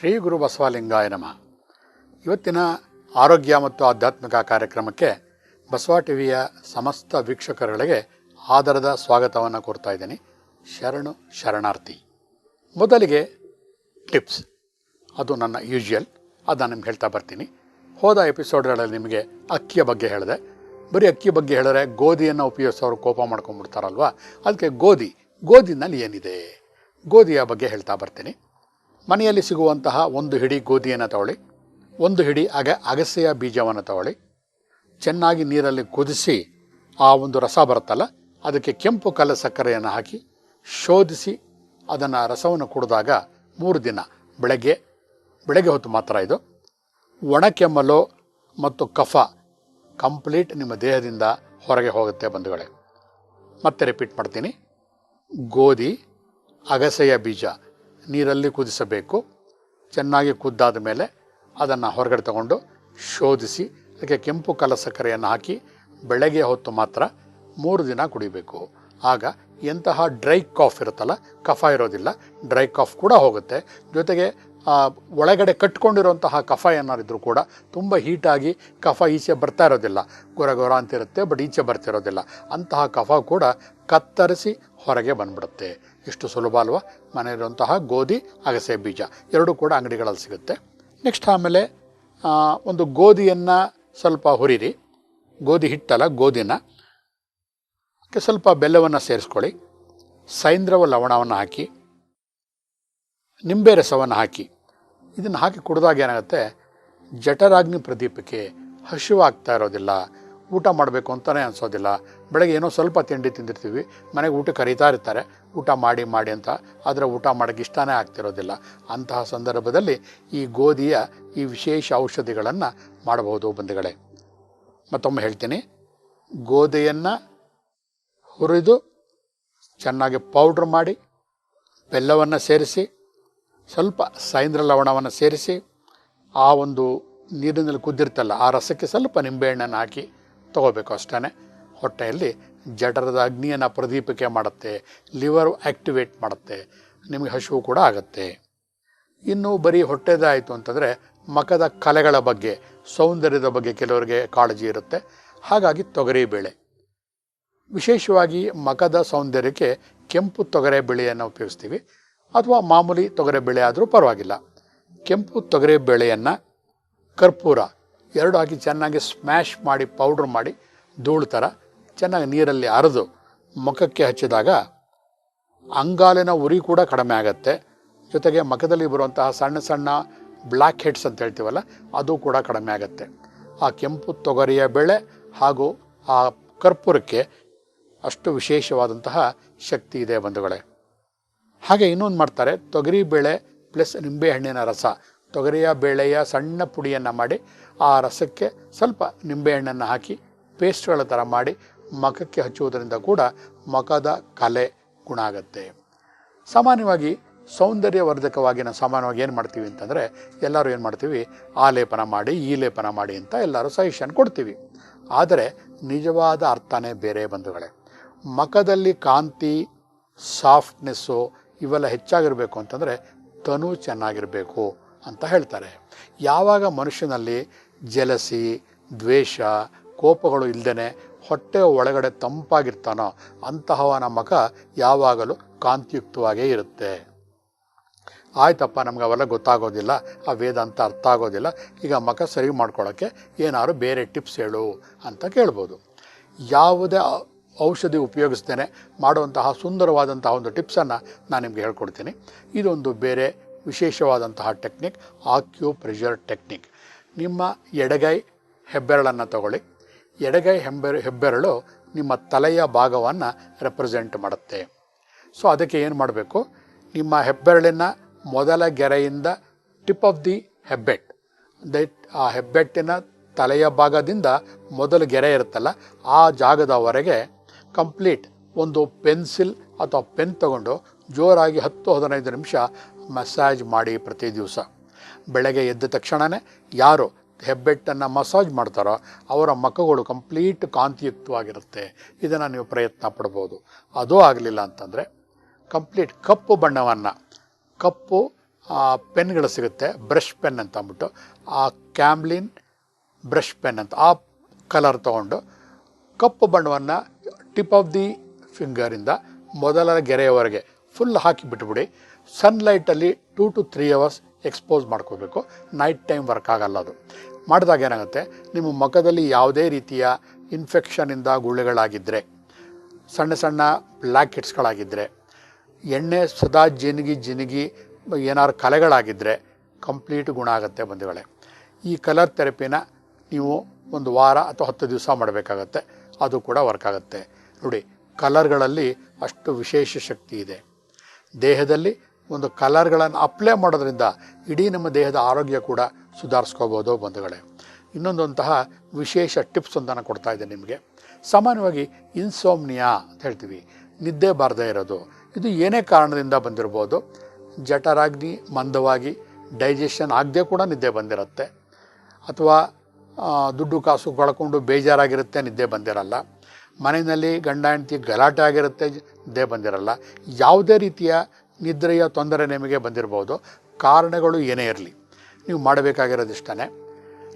ಶ್ರೀ ಗುರು ಬಸವಲಿಂಗಾಯ ನಮಃ. ಇವತ್ತಿನ ಆರೋಗ್ಯ ಮತ್ತು ಆಧ್ಯಾತ್ಮಿಕ ಕಾರ್ಯಕ್ರಮಕ್ಕೆ ಬಸವ ಟಿವಿಯ ಸಮಸ್ತ ವೀಕ್ಷಕರುಗಳಿಗೆ ಆದರದ ಸ್ವಾಗತವನ್ನು ಕೋರ್ತಾ ಇದ್ದೀನಿ. ಶರಣಾರ್ಥಿ. ಮೊದಲಿಗೆ ಟಿಪ್ಸ್, ಅದು ನನ್ನ ಯೂಶುವಲ್, ಅದನ್ನು ನಿಮ್ಗೆ ಹೇಳ್ತಾ ಬರ್ತೀನಿ. ಹೋದ ಎಪಿಸೋಡ್ಗಳಲ್ಲಿ ನಿಮಗೆ ಅಕ್ಕಿಯ ಬಗ್ಗೆ ಹೇಳಿದೆ. ಬರೀ ಅಕ್ಕಿ ಬಗ್ಗೆ ಹೇಳಿದ್ರೆ ಗೋಧಿಯನ್ನು ಉಪಯೋಗಿಸೋರು ಕೋಪ ಮಾಡ್ಕೊಂಡ್ಬಿಡ್ತಾರಲ್ವ, ಅದಕ್ಕೆ ಗೋಧಿನಲ್ಲಿ ಏನಿದೆ ಗೋಧಿಯ ಬಗ್ಗೆ ಹೇಳ್ತಾ ಬರ್ತೀನಿ. ಮನೆಯಲ್ಲಿ ಸಿಗುವಂತಹ ಒಂದು ಹಿಡಿ ಗೋಧಿಯನ್ನು ತಗೊಳ್ಳಿ, ಒಂದು ಹಿಡಿ ಅಗಸೆಯ ಬೀಜವನ್ನು ತಗೊಳ್ಳಿ, ಚೆನ್ನಾಗಿ ನೀರಲ್ಲಿ ಕುದಿಸಿ ಆ ಒಂದು ರಸ ಬರುತ್ತಲ್ಲ ಅದಕ್ಕೆ ಕೆಂಪು ಕಲ್ಲ ಸಕ್ಕರೆಯನ್ನು ಹಾಕಿ ಶೋಧಿಸಿ ಅದನ್ನು ರಸವನ್ನು ಕುಡಿದಾಗ 3 ದಿನ ಬೆಳಗ್ಗೆ ಹೊತ್ತು ಮಾತ್ರ ಇದು ಒಣಕೆಮ್ಮಲು ಮತ್ತು ಕಫ ಕಂಪ್ಲೀಟ್ ನಿಮ್ಮ ದೇಹದಿಂದ ಹೊರಗೆ ಹೋಗುತ್ತೆ ಬಂಧುಗಳೇ. ಮತ್ತೆ ರಿಪೀಟ್ ಮಾಡ್ತೀನಿ. ಗೋಧಿ ಅಗಸೆಯ ಬೀಜ ನೀರಲ್ಲಿ ಕುದಿಸಬೇಕು. ಚೆನ್ನಾಗಿ ಕುದ್ದಾದ ಮೇಲೆ ಅದನ್ನು ಹೊರಗಡೆ ತಗೊಂಡು ಶೋಧಿಸಿ ಅದಕ್ಕೆ ಕೆಂಪು ಕಲ್ಲ ಸಕ್ಕರೆಯನ್ನು ಹಾಕಿ ಬೆಳಗ್ಗೆ ಹೊತ್ತು ಮಾತ್ರ 3 ದಿನ ಕುಡಿಬೇಕು. ಆಗ ಎಂತಹ ಡ್ರೈ ಕಾಫ್ ಇರುತ್ತಲ್ಲ, ಕಫ ಇರೋದಿಲ್ಲ, ಡ್ರೈ ಕಾಫ್ ಕೂಡ ಹೋಗುತ್ತೆ. ಜೊತೆಗೆ ಒಳಗಡೆ ಕಟ್ಕೊಂಡಿರೋಂತಹ ಕಫ ಏನಾರಿದ್ರೂ ಕೂಡ ತುಂಬ ಹೀಟಾಗಿ ಕಫ ಈಚೆ ಬರ್ತಾ ಇರೋದಿಲ್ಲ, ಗೊರ ಅಂತಿರುತ್ತೆ, ಬಟ್ ಈಚೆ ಬರ್ತಿರೋದಿಲ್ಲ. ಅಂತಹ ಕಫ ಕೂಡ ಕತ್ತರಿಸಿ ಹೊರಗೆ ಬಂದ್ಬಿಡುತ್ತೆ. ಎಷ್ಟು ಸುಲಭ ಅಲ್ವಾ? ಮನೆಯಲ್ಲಿರುವಂತಹ ಗೋಧಿ ಅಗಸೆ ಬೀಜ ಎರಡೂ ಕೂಡ ಅಂಗಡಿಗಳಲ್ಲಿ ಸಿಗುತ್ತೆ. ನೆಕ್ಸ್ಟ್ ಆಮೇಲೆ ಒಂದು ಗೋಧಿಯನ್ನು ಸ್ವಲ್ಪ ಹುರಿರಿ, ಗೋಧಿ ಹಿಟ್ಟಲ್ಲ ಗೋಧಿನ, ಸ್ವಲ್ಪ ಬೆಲ್ಲವನ್ನು ಸೇರಿಸ್ಕೊಳ್ಳಿ, ಸೈಂದ್ರವ ಲವಣವನ್ನು ಹಾಕಿ, ನಿಂಬೆ ರಸವನ್ನು ಹಾಕಿ, ಇದನ್ನು ಹಾಕಿ ಕುಡಿದಾಗ ಏನಾಗುತ್ತೆ, ಜಠರಾಗ್ನಿ ಪ್ರದೀಪಕ್ಕೆ ಹಸಿವಾಗ್ತಾ ಇರೋದಿಲ್ಲ, ಊಟ ಮಾಡಬೇಕು ಅಂತಲೇ ಅನಿಸೋದಿಲ್ಲ. ಬೆಳಗ್ಗೆ ಏನೋ ಸ್ವಲ್ಪ ತಿಂಡಿ ತಿಂದಿರ್ತೀವಿ, ಮನೆಗೆ ಊಟ ಕರೀತಾ ಇರ್ತಾರೆ, ಊಟ ಮಾಡಿ ಅಂತ, ಆದರೆ ಊಟ ಮಾಡೋಕ್ಕೆ ಇಷ್ಟನೇ ಆಗ್ತಿರೋದಿಲ್ಲ. ಅಂತಹ ಸಂದರ್ಭದಲ್ಲಿ ಈ ಗೋಧಿಯ ಈ ವಿಶೇಷ ಔಷಧಿಗಳನ್ನು ಮಾಡಬಹುದು ಬಂಧುಗಳೇ. ಮತ್ತೊಮ್ಮೆ ಹೇಳ್ತೀನಿ, ಗೋಧಿಯನ್ನು ಹುರಿದು ಚೆನ್ನಾಗಿ ಪೌಡ್ರ್ ಮಾಡಿ, ಬೆಲ್ಲವನ್ನು ಸೇರಿಸಿ, ಸ್ವಲ್ಪ ಸೈಂದ್ರ ಲವಣವನ್ನು ಸೇರಿಸಿ, ಆ ಒಂದು ನೀರಿನಲ್ಲಿ ಕುದ್ದಿರ್ತಲ್ಲ ಆ ರಸಕ್ಕೆ ಸ್ವಲ್ಪ ನಿಂಬೆಹಣ್ಣನ್ನು ಹಾಕಿ ತಗೋಬೇಕು ಅಷ್ಟೇ. ಹೊಟ್ಟೆಯಲ್ಲಿ ಜಠರದ ಅಗ್ನಿಯನ್ನು ಪ್ರದೀಪಿಕೆ ಮಾಡುತ್ತೆ, ಲಿವರ್ ಆ್ಯಕ್ಟಿವೇಟ್ ಮಾಡುತ್ತೆ, ನಿಮಗೆ ಹಸಿವು ಕೂಡ ಆಗುತ್ತೆ. ಇನ್ನು ಬರೀ ಹೊಟ್ಟೆದೇ ಆಯಿತು ಅಂತಂದರೆ ಮಖದ ಕಲೆಗಳ ಬಗ್ಗೆ, ಸೌಂದರ್ಯದ ಬಗ್ಗೆ ಕೆಲವರಿಗೆ ಕಾಳಜಿ ಇರುತ್ತೆ. ಹಾಗಾಗಿ ತೊಗರಿಬೇಳೆ, ವಿಶೇಷವಾಗಿ ಮಖದ ಸೌಂದರ್ಯಕ್ಕೆ ಕೆಂಪು ತೊಗರೆಬೇಳೆಯನ್ನು ಉಪಯೋಗಿಸ್ತೀವಿ, ಅಥವಾ ಮಾಮೂಲಿ ತೊಗರೆಬೇಳೆ ಆದರೂ ಪರವಾಗಿಲ್ಲ. ಕೆಂಪು ತೊಗರೆಬೇಳೆಯನ್ನು ಕರ್ಪೂರ ಎರಡು ಹಾಕಿ ಚೆನ್ನಾಗಿ ಸ್ಮ್ಯಾಶ್ ಮಾಡಿ ಪೌಡ್ರ್ ಮಾಡಿ ಧೂಳು ಥರ ಚೆನ್ನಾಗಿ ನೀರಲ್ಲಿ ಅರೆದು ಮುಖಕ್ಕೆ ಹಚ್ಚಿದಾಗ ಅಂಗಾಲಿನ ಉರಿ ಕೂಡ ಕಡಿಮೆ ಆಗುತ್ತೆ. ಜೊತೆಗೆ ಮುಖದಲ್ಲಿ ಬರುವಂತಹ ಸಣ್ಣ ಸಣ್ಣ ಬ್ಲ್ಯಾಕ್ ಹೆಡ್ಸ್ ಅಂತ ಹೇಳ್ತೀವಲ್ಲ, ಅದು ಕೂಡ ಕಡಿಮೆ ಆಗುತ್ತೆ. ಆ ಕೆಂಪು ತೊಗರಿಯ ಬೇಳೆ ಹಾಗೂ ಆ ಕರ್ಪೂರಕ್ಕೆ ಅಷ್ಟು ವಿಶೇಷವಾದಂತಹ ಶಕ್ತಿ ಇದೆ ಬಂಧುಗಳೇ. ಹಾಗೆ ಇನ್ನೊಂದು ಮಾಡ್ತಾರೆ, ತೊಗರಿಬೇಳೆ ಪ್ಲಸ್ ನಿಂಬೆಹಣ್ಣಿನ ರಸ, ತೊಗರಿಯ ಬೇಳೆಯ ಸಣ್ಣ ಪುಡಿಯನ್ನು ಮಾಡಿ ಆ ರಸಕ್ಕೆ ಸ್ವಲ್ಪ ನಿಂಬೆಹಣ್ಣನ್ನು ಹಾಕಿ ಪೇಸ್ಟ್ಗಳ ಥರ ಮಾಡಿ ಮುಖಕ್ಕೆ ಹಚ್ಚುವುದರಿಂದ ಕೂಡ ಮುಖದ ಕಲೆ ಗುಣ ಆಗುತ್ತೆ. ಸಾಮಾನ್ಯವಾಗಿ ಸೌಂದರ್ಯವರ್ಧಕವಾಗಿ ನಾವು ಸಾಮಾನ್ಯವಾಗಿ ಏನು ಮಾಡ್ತೀವಿ ಅಂತಂದರೆ, ಎಲ್ಲರೂ ಏನು ಮಾಡ್ತೀವಿ, ಆ ಲೇಪನ ಮಾಡಿ ಈ ಲೇಪನ ಮಾಡಿ ಅಂತ ಎಲ್ಲರೂ ಸಜೆಷನ್ ಕೊಡ್ತೀವಿ. ಆದರೆ ನಿಜವಾದ ಅರ್ಥನೇ ಬೇರೆ ಬಂಧುಗಳೇ. ಮುಖದಲ್ಲಿ ಕಾಂತಿ, ಸಾಫ್ಟ್ನೆಸ್ಸು ಇವೆಲ್ಲ ಹೆಚ್ಚಾಗಿರಬೇಕು ಅಂತಂದರೆ ತನು ಚೆನ್ನಾಗಿರಬೇಕು ಅಂತ ಹೇಳ್ತಾರೆ. ಯಾವಾಗ ಮನುಷ್ಯನಲ್ಲಿ ಜಲಸಿ, ದ್ವೇಷ, ಕೋಪಗಳು ಇಲ್ಲದೇ ಹೊಟ್ಟೆ ಒಳಗಡೆ ತಂಪಾಗಿರ್ತಾನೋ ಅಂತಹವನ ಮುಖ ಯಾವಾಗಲೂ ಕಾಂತಿಯುಕ್ತವಾಗೇ ಇರುತ್ತೆ. ಆಯ್ತಪ್ಪ, ನಮ್ಗೆ ಅವೆಲ್ಲ ಗೊತ್ತಾಗೋದಿಲ್ಲ, ಆ ವೇದಾಂತ ಅರ್ಥ ಆಗೋದಿಲ್ಲ, ಈಗ ಮುಖ ಸರಿ ಮಾಡ್ಕೊಳ್ಳೋಕ್ಕೆ ಏನಾದ್ರು ಬೇರೆ ಟಿಪ್ಸ್ ಹೇಳು ಅಂತ ಕೇಳ್ಬೋದು. ಯಾವುದೇ ಔಷಧಿ ಉಪಯೋಗಿಸ್ತೇನೆ ಮಾಡುವಂತಹ ಸುಂದರವಾದಂತಹ ಒಂದು ಟಿಪ್ಸನ್ನು ನಾನು ನಿಮಗೆ ಹೇಳ್ಕೊಡ್ತೀನಿ. ಇದೊಂದು ಬೇರೆ ವಿಶೇಷವಾದಂತಹ ಟೆಕ್ನಿಕ್, ಆಕ್ಯುಪ್ರೆಷರ್ ಟೆಕ್ನಿಕ್. ನಿಮ್ಮ ಎಡಗೈ ಹೆಬ್ಬೆರಳನ್ನು ತಗೊಳ್ಳಿ. ಎಡಗೈ ಹೆಬ್ಬೆರಳು ನಿಮ್ಮ ತಲೆಯ ಭಾಗವನ್ನು ರೆಪ್ರೆಸೆಂಟ್ ಮಾಡುತ್ತೆ. ಸೊ ಅದಕ್ಕೆ ಏನು ಮಾಡಬೇಕು, ನಿಮ್ಮ ಹೆಬ್ಬೆರಳಿನ ಮೊದಲ ಗೆರೆಯಿಂದ ಟಿಪ್ ಆಫ್ ದಿ ಹೆಬ್ಬೆಟ್, ಆ ಹೆಬ್ಬೆಟ್ಟಿನ ತಲೆಯ ಭಾಗದಿಂದ ಮೊದಲ ಗೆರೆ ಇರುತ್ತಲ್ಲ ಆ ಜಾಗದವರೆಗೆ ಕಂಪ್ಲೀಟ್ ಒಂದು ಪೆನ್ಸಿಲ್ ಅಥವಾ ಪೆನ್ ತಗೊಂಡು ಜೋರಾಗಿ 10-15 ನಿಮಿಷ ಮಸಾಜ್ ಮಾಡಿ ಪ್ರತಿ ದಿವಸ. ಬೆಳಗ್ಗೆ ಎದ್ದ ತಕ್ಷಣವೇ ಯಾರು ಹೆಬ್ಬೆಟ್ಟನ್ನು ಮಸಾಜ್ ಮಾಡ್ತಾರೋ ಅವರ ಮುಖಗಳು ಕಂಪ್ಲೀಟ್ ಕಾಂತಿಯುಕ್ತವಾಗಿರುತ್ತೆ. ಇದನ್ನು ನೀವು ಪ್ರಯತ್ನ ಪಡ್ಬೋದು. ಅದೂ ಆಗಲಿಲ್ಲ ಅಂತಂದರೆ ಕಂಪ್ಲೀಟ್ ಕಪ್ಪು ಬಣ್ಣವನ್ನು, ಕಪ್ಪು ಪೆನ್ಗಳು ಸಿಗುತ್ತೆ, ಬ್ರಷ್ ಪೆನ್ ಅಂತ ಅಂದ್ಬಿಟ್ಟು, ಆ ಕ್ಯಾಮ್ಲಿನ್ ಬ್ರಷ್ ಪೆನ್ ಅಂತ ಆ ಕಲರ್ ತೊಗೊಂಡು ಕಪ್ಪು ಬಣ್ಣವನ್ನು ಟಿಪ್ ಆಫ್ ದಿ ಫಿಂಗರಿಂದ ಮೊದಲ ಗೆರೆಯವರೆಗೆ ಫುಲ್ ಹಾಕಿ ಬಿಟ್ಬಿಡಿ. ಸನ್ಲೈಟಲ್ಲಿ 2 to 3 hours ಎಕ್ಸ್ಪೋಸ್ ಮಾಡ್ಕೋಬೇಕು. ನೈಟ್ ಟೈಮ್ ವರ್ಕ್ ಆಗಲ್ಲ ಅದು. ಮಾಡಿದಾಗ ಏನಾಗುತ್ತೆ, ನಿಮ್ಮ ಮುಖದಲ್ಲಿ ಯಾವುದೇ ರೀತಿಯ ಇನ್ಫೆಕ್ಷನಿಂದ ಗುಳ್ಳೆಗಳಾಗಿದ್ದರೆ, ಸಣ್ಣ ಸಣ್ಣ ಬ್ಲ್ಯಾಕ್ ಹೆಡ್ಸ್ಗಳಾಗಿದ್ದರೆ, ಎಣ್ಣೆ ಸದಾ ಜಿನುಗಿ ಏನಾದ್ರು ಕಲೆಗಳಾಗಿದ್ದರೆ ಕಂಪ್ಲೀಟ್ ಗುಣ ಆಗುತ್ತೆ ಬಂಧುಗಳೇ. ಈ ಕಲರ್ ಥೆರಪಿನ ನೀವು 1 ವಾರ ಅಥವಾ 10 ದಿವಸ ಮಾಡಬೇಕಾಗತ್ತೆ, ಅದು ಕೂಡ ವರ್ಕ್ ಆಗುತ್ತೆ. ನೋಡಿ, ಕಲರ್ಗಳಲ್ಲಿ ಅಷ್ಟು ವಿಶೇಷ ಶಕ್ತಿ ಇದೆ. ದೇಹದಲ್ಲಿ ಒಂದು ಕಲರ್ಗಳನ್ನು ಅಪ್ಲೈ ಮಾಡೋದ್ರಿಂದ ಇಡೀ ನಮ್ಮ ದೇಹದ ಆರೋಗ್ಯ ಕೂಡ ಸುಧಾರಿಸ್ಕೋಬೋದು ಬಂಧುಗಳೇ. ಇನ್ನೊಂದಂತಹ ವಿಶೇಷ ಟಿಪ್ಸ್ ಅಂತ ನಾನು ಕೊಡ್ತಾ ಇದ್ದೇನೆ ನಿಮಗೆ. ಸಾಮಾನ್ಯವಾಗಿ ಇನ್ಸೋಮ್ನಿಯಾ ಅಂತ ಹೇಳ್ತೀವಿ, ನಿದ್ದೆ ಬಾರದೇ ಇರೋದು. ಇದು ಏನೇ ಕಾರಣದಿಂದ ಬಂದಿರ್ಬೋದು. ಜಠರಾಗ್ನಿ ಮಂದವಾಗಿ ಡೈಜೆಷನ್ ಆಗದೆ ಕೂಡ ನಿದ್ದೆ ಬಂದಿರುತ್ತೆ, ಅಥವಾ ದುಡ್ಡು ಕಾಸು ಕಳ್ಕೊಂಡು ಬೇಜಾರಾಗಿರುತ್ತೆ, ನಿದ್ದೆ ಬಂದಿರಲ್ಲ. ಮನೆಯಲ್ಲಿ ಗಂಡ ಹೆಂಡತಿ ಗಲಾಟೆ ಆಗಿರುತ್ತೆ, ನಿದ್ದೆ ಬಂದಿರಲ್ಲ. ಯಾವುದೇ ರೀತಿಯ ನಿದ್ರೆಯ ತೊಂದರೆ ನಿಮಗೆ ಬಂದಿರ್ಬೋದು. ಕಾರಣಗಳು ಏನೇ ಇರಲಿ, ನೀವು ಮಾಡಬೇಕಾಗಿರೋದಿಷ್ಟೇ,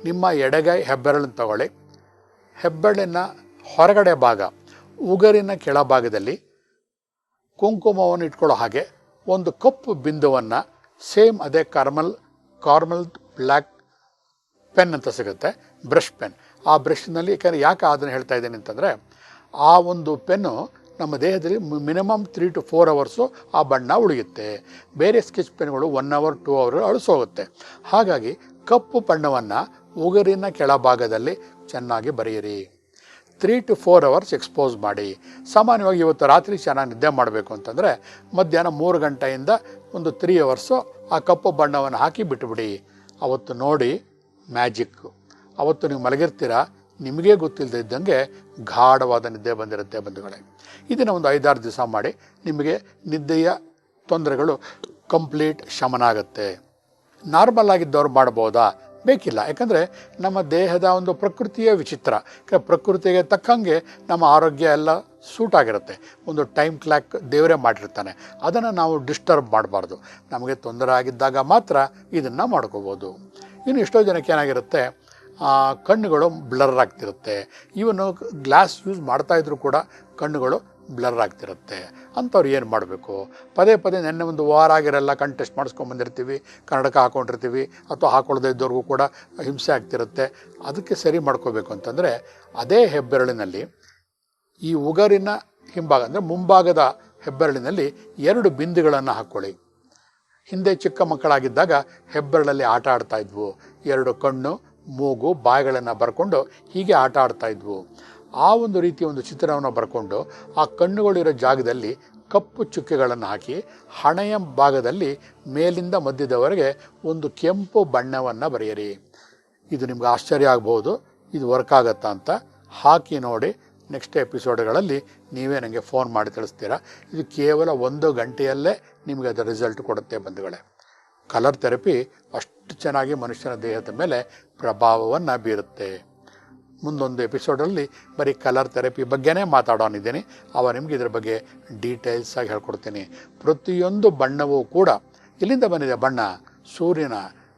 ನಿಮ್ಮ ಎಡಗೈ ಹೆಬ್ಬೆರಳನ್ನು ತಗೊಳ್ಳಿ. ಹೆಬ್ಬೆರಳಿನ ಹೊರಗಡೆ ಭಾಗ, ಉಗುರಿನ ಕೆಳಭಾಗದಲ್ಲಿ ಕುಂಕುಮವನ್ನು ಇಟ್ಕೊಳ್ಳೋ ಹಾಗೆ ಒಂದು ಕಪ್ಪು ಬಿಂದುವನ್ನು, ಸೇಮ್ ಅದೇ ಕಾರ್ಮಲ್ ಬ್ಲ್ಯಾಕ್ ಪೆನ್ ಅಂತ ಸಿಗುತ್ತೆ, ಬ್ರಷ್ ಪೆನ್. ಆ ಬ್ರಷ್ನಲ್ಲಿ ಯಾಕೆ ಅದನ್ನು ಹೇಳ್ತಾ ಇದ್ದೀನಿ ಅಂತಂದರೆ, ಆ ಒಂದು ಪೆನ್ನು ನಮ್ಮ ದೇಹದಲ್ಲಿ ಮಿನಿಮಮ್ 3 to 4 hours ಆ ಬಣ್ಣ ಉಳಿಯುತ್ತೆ. ಬೇರೆ ಸ್ಕೆಚ್ ಪೆನ್ಗಳು 1 hour 2 hour ಅಳಿಸೋಗುತ್ತೆ. ಹಾಗಾಗಿ ಕಪ್ಪು ಬಣ್ಣವನ್ನು ಉಗುರಿನ ಕೆಳಭಾಗದಲ್ಲಿ ಚೆನ್ನಾಗಿ ಬರೆಯಿರಿ. 3 to 4 hours ಎಕ್ಸ್ಪೋಸ್ ಮಾಡಿ. ಸಾಮಾನ್ಯವಾಗಿ ಇವತ್ತು ರಾತ್ರಿ ಚೆನ್ನಾಗಿ ನಿದ್ದೆ ಮಾಡಬೇಕು ಅಂತಂದರೆ ಮಧ್ಯಾಹ್ನ 3 ಗಂಟೆಯಿಂದ 3 hours ಆ ಕಪ್ಪು ಬಣ್ಣವನ್ನು ಹಾಕಿ ಬಿಟ್ಟುಬಿಡಿ. ಅವತ್ತು ನೋಡಿ ಮ್ಯಾಜಿಕ್ಕು. ಅವತ್ತು ನೀವು ಮಲಗಿರ್ತೀರ, ನಿಮಗೇ ಗೊತ್ತಿಲ್ಲದೆ ಇದ್ದಂಗೆ ಗಾಢವಾದ ನಿದ್ದೆ ಬಂದಿರುತ್ತೆ ಬಂಧುಗಳೇ. ಇದನ್ನು ಒಂದು 5-6 ದಿವಸ ಮಾಡಿ, ನಿಮಗೆ ನಿದ್ದೆಯ ತೊಂದರೆಗಳು ಕಂಪ್ಲೀಟ್ ಶಮನ ಆಗುತ್ತೆ. ನಾರ್ಮಲ್ ಆಗಿದ್ದವ್ರು ಮಾಡ್ಬೋದಾ? ಬೇಕಿಲ್ಲ. ಯಾಕಂದರೆ ನಮ್ಮ ದೇಹದ ಒಂದು ಪ್ರಕೃತಿಯ ವಿಚಿತ್ರ. ಪ್ರಕೃತಿಗೆ ತಕ್ಕಂಗೆ ನಮ್ಮ ಆರೋಗ್ಯ ಎಲ್ಲ ಸೂಟ್ ಆಗಿರುತ್ತೆ. ಒಂದು ಟೈಮ್ ಕ್ಲಾಕ್ ದೇವರೇ ಮಾಡಿರ್ತಾನೆ, ಅದನ್ನು ನಾವು ಡಿಸ್ಟರ್ಬ್ ಮಾಡಬಾರ್ದು. ನಮಗೆ ತೊಂದರೆ ಆಗಿದ್ದಾಗ ಮಾತ್ರ ಇದನ್ನು ಮಾಡ್ಕೋಬೋದು. ಇನ್ನು ಎಷ್ಟೋ ಜನಕ್ಕೆ ಏನಾಗಿರುತ್ತೆ, ಕಣ್ಣುಗಳು ಬ್ಲರ್ ಆಗ್ತಿರುತ್ತೆ. ಇವನು ಗ್ಲಾಸ್ ಯೂಸ್ ಮಾಡ್ತಾಯಿದ್ರು ಕೂಡ ಕಣ್ಣುಗಳು ಬ್ಲರ್ ಆಗ್ತಿರುತ್ತೆ. ಅಂಥವ್ರು ಏನು ಮಾಡಬೇಕು? ಪದೇ ನೆನ್ನೆ 1 ವಾರ ಆಗಿರಲ್ಲ, ಕಣ್ಣು ಟೆಸ್ಟ್ ಮಾಡಿಸ್ಕೊಂಬಂದಿರ್ತೀವಿ, ಕನ್ನಡಕ ಹಾಕ್ಕೊಂಡಿರ್ತೀವಿ, ಅಥವಾ ಹಾಕ್ಕೊಳ್ಳದೇ ಇದ್ದವ್ರಿಗೂ ಕೂಡ ಹಿಂಸೆ ಆಗ್ತಿರುತ್ತೆ. ಅದಕ್ಕೆ ಸರಿ ಮಾಡ್ಕೋಬೇಕು ಅಂತಂದರೆ, ಅದೇ ಹೆಬ್ಬೆರಳಿನಲ್ಲಿ ಈ ಉಗುರಿನ ಹಿಂಭಾಗ ಅಂದರೆ ಮುಂಭಾಗದ ಹೆಬ್ಬೆರಳಿನಲ್ಲಿ 2 ಬಿಂದುಗಳನ್ನು ಹಾಕ್ಕೊಳ್ಳಿ. ಹಿಂದೆ ಚಿಕ್ಕ ಮಕ್ಕಳಾಗಿದ್ದಾಗ ಹೆಬ್ಬೆರಳಲ್ಲಿ ಆಟ ಆಡ್ತಾಯಿದ್ವು. 2 ಕಣ್ಣು, ಮೂಗು, ಬಾಯಿಗಳನ್ನು ಬರ್ಕೊಂಡು ಹೀಗೆ ಆಟ ಆಡ್ತಾಯಿದ್ವು. ಆ ಒಂದು ರೀತಿಯ ಒಂದು ಚಿತ್ರವನ್ನು ಬರ್ಕೊಂಡು ಆ ಕಣ್ಣುಗಳಿರೋ ಜಾಗದಲ್ಲಿ ಕಪ್ಪು ಚುಕ್ಕೆಗಳನ್ನು ಹಾಕಿ, ಹಣೆಯ ಭಾಗದಲ್ಲಿ ಮೇಲಿಂದ ಮಧ್ಯದವರೆಗೆ ಒಂದು ಕೆಂಪು ಬಣ್ಣವನ್ನು ಬರೆಯಿರಿ. ಇದು ನಿಮ್ಗೆ ಆಶ್ಚರ್ಯ ಆಗ್ಬೋದು, ಇದು ವರ್ಕ್ ಆಗುತ್ತಾ ಅಂತ. ಹಾಕಿ ನೋಡಿ. ನೆಕ್ಸ್ಟ್ ಎಪಿಸೋಡ್ಗಳಲ್ಲಿ ನೀವೇ ನನಗೆ ಫೋನ್ ಮಾಡಿ ತಿಳಿಸ್ತೀರಾ. ಇದು ಕೇವಲ 1 ಗಂಟೆಯಲ್ಲೇ ನಿಮಗೆ ಅದರ ರಿಸಲ್ಟ್ ಕೊಡುತ್ತೆ ಬಂಧುಗಳೇ. ಕಲರ್ ಥೆರಪಿ ಅಷ್ಟು ಚೆನ್ನಾಗಿ ಮನುಷ್ಯನ ದೇಹದ ಮೇಲೆ ಪ್ರಭಾವವನ್ನು ಬೀರುತ್ತೆ. ಮುಂದೊಂದು ಎಪಿಸೋಡಲ್ಲಿ ಬರೀ ಕಲರ್ ಥೆರಪಿ ಬಗ್ಗೆನೇ ಮಾತಾಡೋನಿದ್ದೀನಿ. ನಿಮಗೆ ಇದ್ರ ಬಗ್ಗೆ ಡೀಟೇಲ್ಸಾಗಿ ಹೇಳ್ಕೊಡ್ತೀನಿ. ಪ್ರತಿಯೊಂದು ಬಣ್ಣವೂ ಕೂಡ ಎಲ್ಲಿಂದ ಬಂದಿದೆ? ಬಣ್ಣ ಸೂರ್ಯನ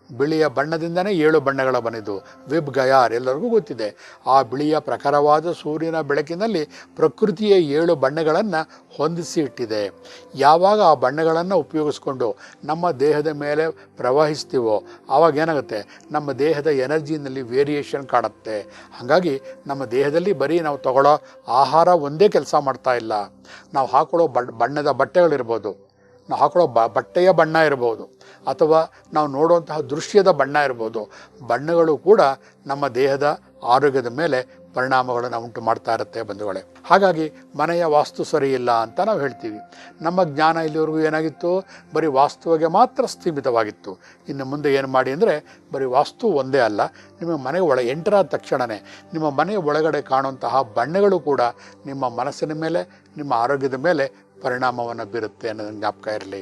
ಬಿಳಿಯ ಬಣ್ಣದಿಂದನೇ 7 ಬಣ್ಣಗಳ ಬಂದಿದ್ದು. ವಿಬ್ ಗಯಾರ್ ಎಲ್ಲರಿಗೂ ಗೊತ್ತಿದೆ. ಆ ಬಿಳಿಯ ಪ್ರಖರವಾದ ಸೂರ್ಯನ ಬೆಳಕಿನಲ್ಲಿ ಪ್ರಕೃತಿಯ 7 ಬಣ್ಣಗಳನ್ನು ಹೊಂದಿಸಿ ಇಟ್ಟಿದೆ. ಯಾವಾಗ ಆ ಬಣ್ಣಗಳನ್ನು ಉಪಯೋಗಿಸ್ಕೊಂಡು ನಮ್ಮ ದೇಹದ ಮೇಲೆ ಪ್ರವಹಿಸ್ತೀವೋ ಆವಾಗ ಏನಾಗುತ್ತೆ, ನಮ್ಮ ದೇಹದ ಎನರ್ಜಿನಲ್ಲಿ ವೇರಿಯೇಷನ್ ಕಾಣುತ್ತೆ. ಹಾಗಾಗಿ ನಮ್ಮ ದೇಹದಲ್ಲಿ ಬರೀ ನಾವು ತಗೊಳ್ಳೋ ಆಹಾರ ಒಂದೇ ಕೆಲಸ ಮಾಡ್ತಾ ಇಲ್ಲ. ನಾವು ಹಾಕೊಳ್ಳೋ ಬಣ್ಣದ ಬಟ್ಟೆಗಳಿರ್ಬೋದು, ನಾವು ಹಾಕೊಳ್ಳೋ ಬಟ್ಟೆಯ ಬಣ್ಣ ಇರ್ಬೋದು, ಅಥವಾ ನಾವು ನೋಡುವಂತಹ ದೃಶ್ಯದ ಬಣ್ಣ ಇರ್ಬೋದು. ಬಣ್ಣಗಳು ಕೂಡ ನಮ್ಮ ದೇಹದ ಆರೋಗ್ಯದ ಮೇಲೆ ಪರಿಣಾಮಗಳನ್ನು ಉಂಟು ಮಾಡ್ತಾ ಇರುತ್ತೆ ಬಂಧುಗಳೇ. ಹಾಗಾಗಿ ಮನೆಯ ವಾಸ್ತು ಸರಿ ಇಲ್ಲ ಅಂತ ನಾವು ಹೇಳ್ತೀವಿ. ನಮ್ಮ ಜ್ಞಾನ ಇಲ್ಲಿವರೆಗೂ ಏನಾಗಿತ್ತು? ಬರೀ ವಾಸ್ತುವಿಗೆ ಮಾತ್ರ ಸ್ಥೀಮಿತವಾಗಿತ್ತು. ಇನ್ನು ಮುಂದೆ ಏನು ಮಾಡಿ ಅಂದರೆ, ಬರೀ ವಾಸ್ತು ಒಂದೇ ಅಲ್ಲ, ನಿಮ್ಮ ಮನೆಯ ಎಂಟರ್ ಆದ ತಕ್ಷಣವೇ ನಿಮ್ಮ ಮನೆಯ ಒಳಗಡೆ ಕಾಣುವಂತಹ ಬಣ್ಣಗಳು ಕೂಡ ನಿಮ್ಮ ಮನಸ್ಸಿನ ಮೇಲೆ, ನಿಮ್ಮ ಆರೋಗ್ಯದ ಮೇಲೆ ಪರಿಣಾಮವನ್ನು ಬೀರುತ್ತೆ ಅನ್ನೋದನ್ನು ಜ್ಞಾಪಕ ಇರಲಿ.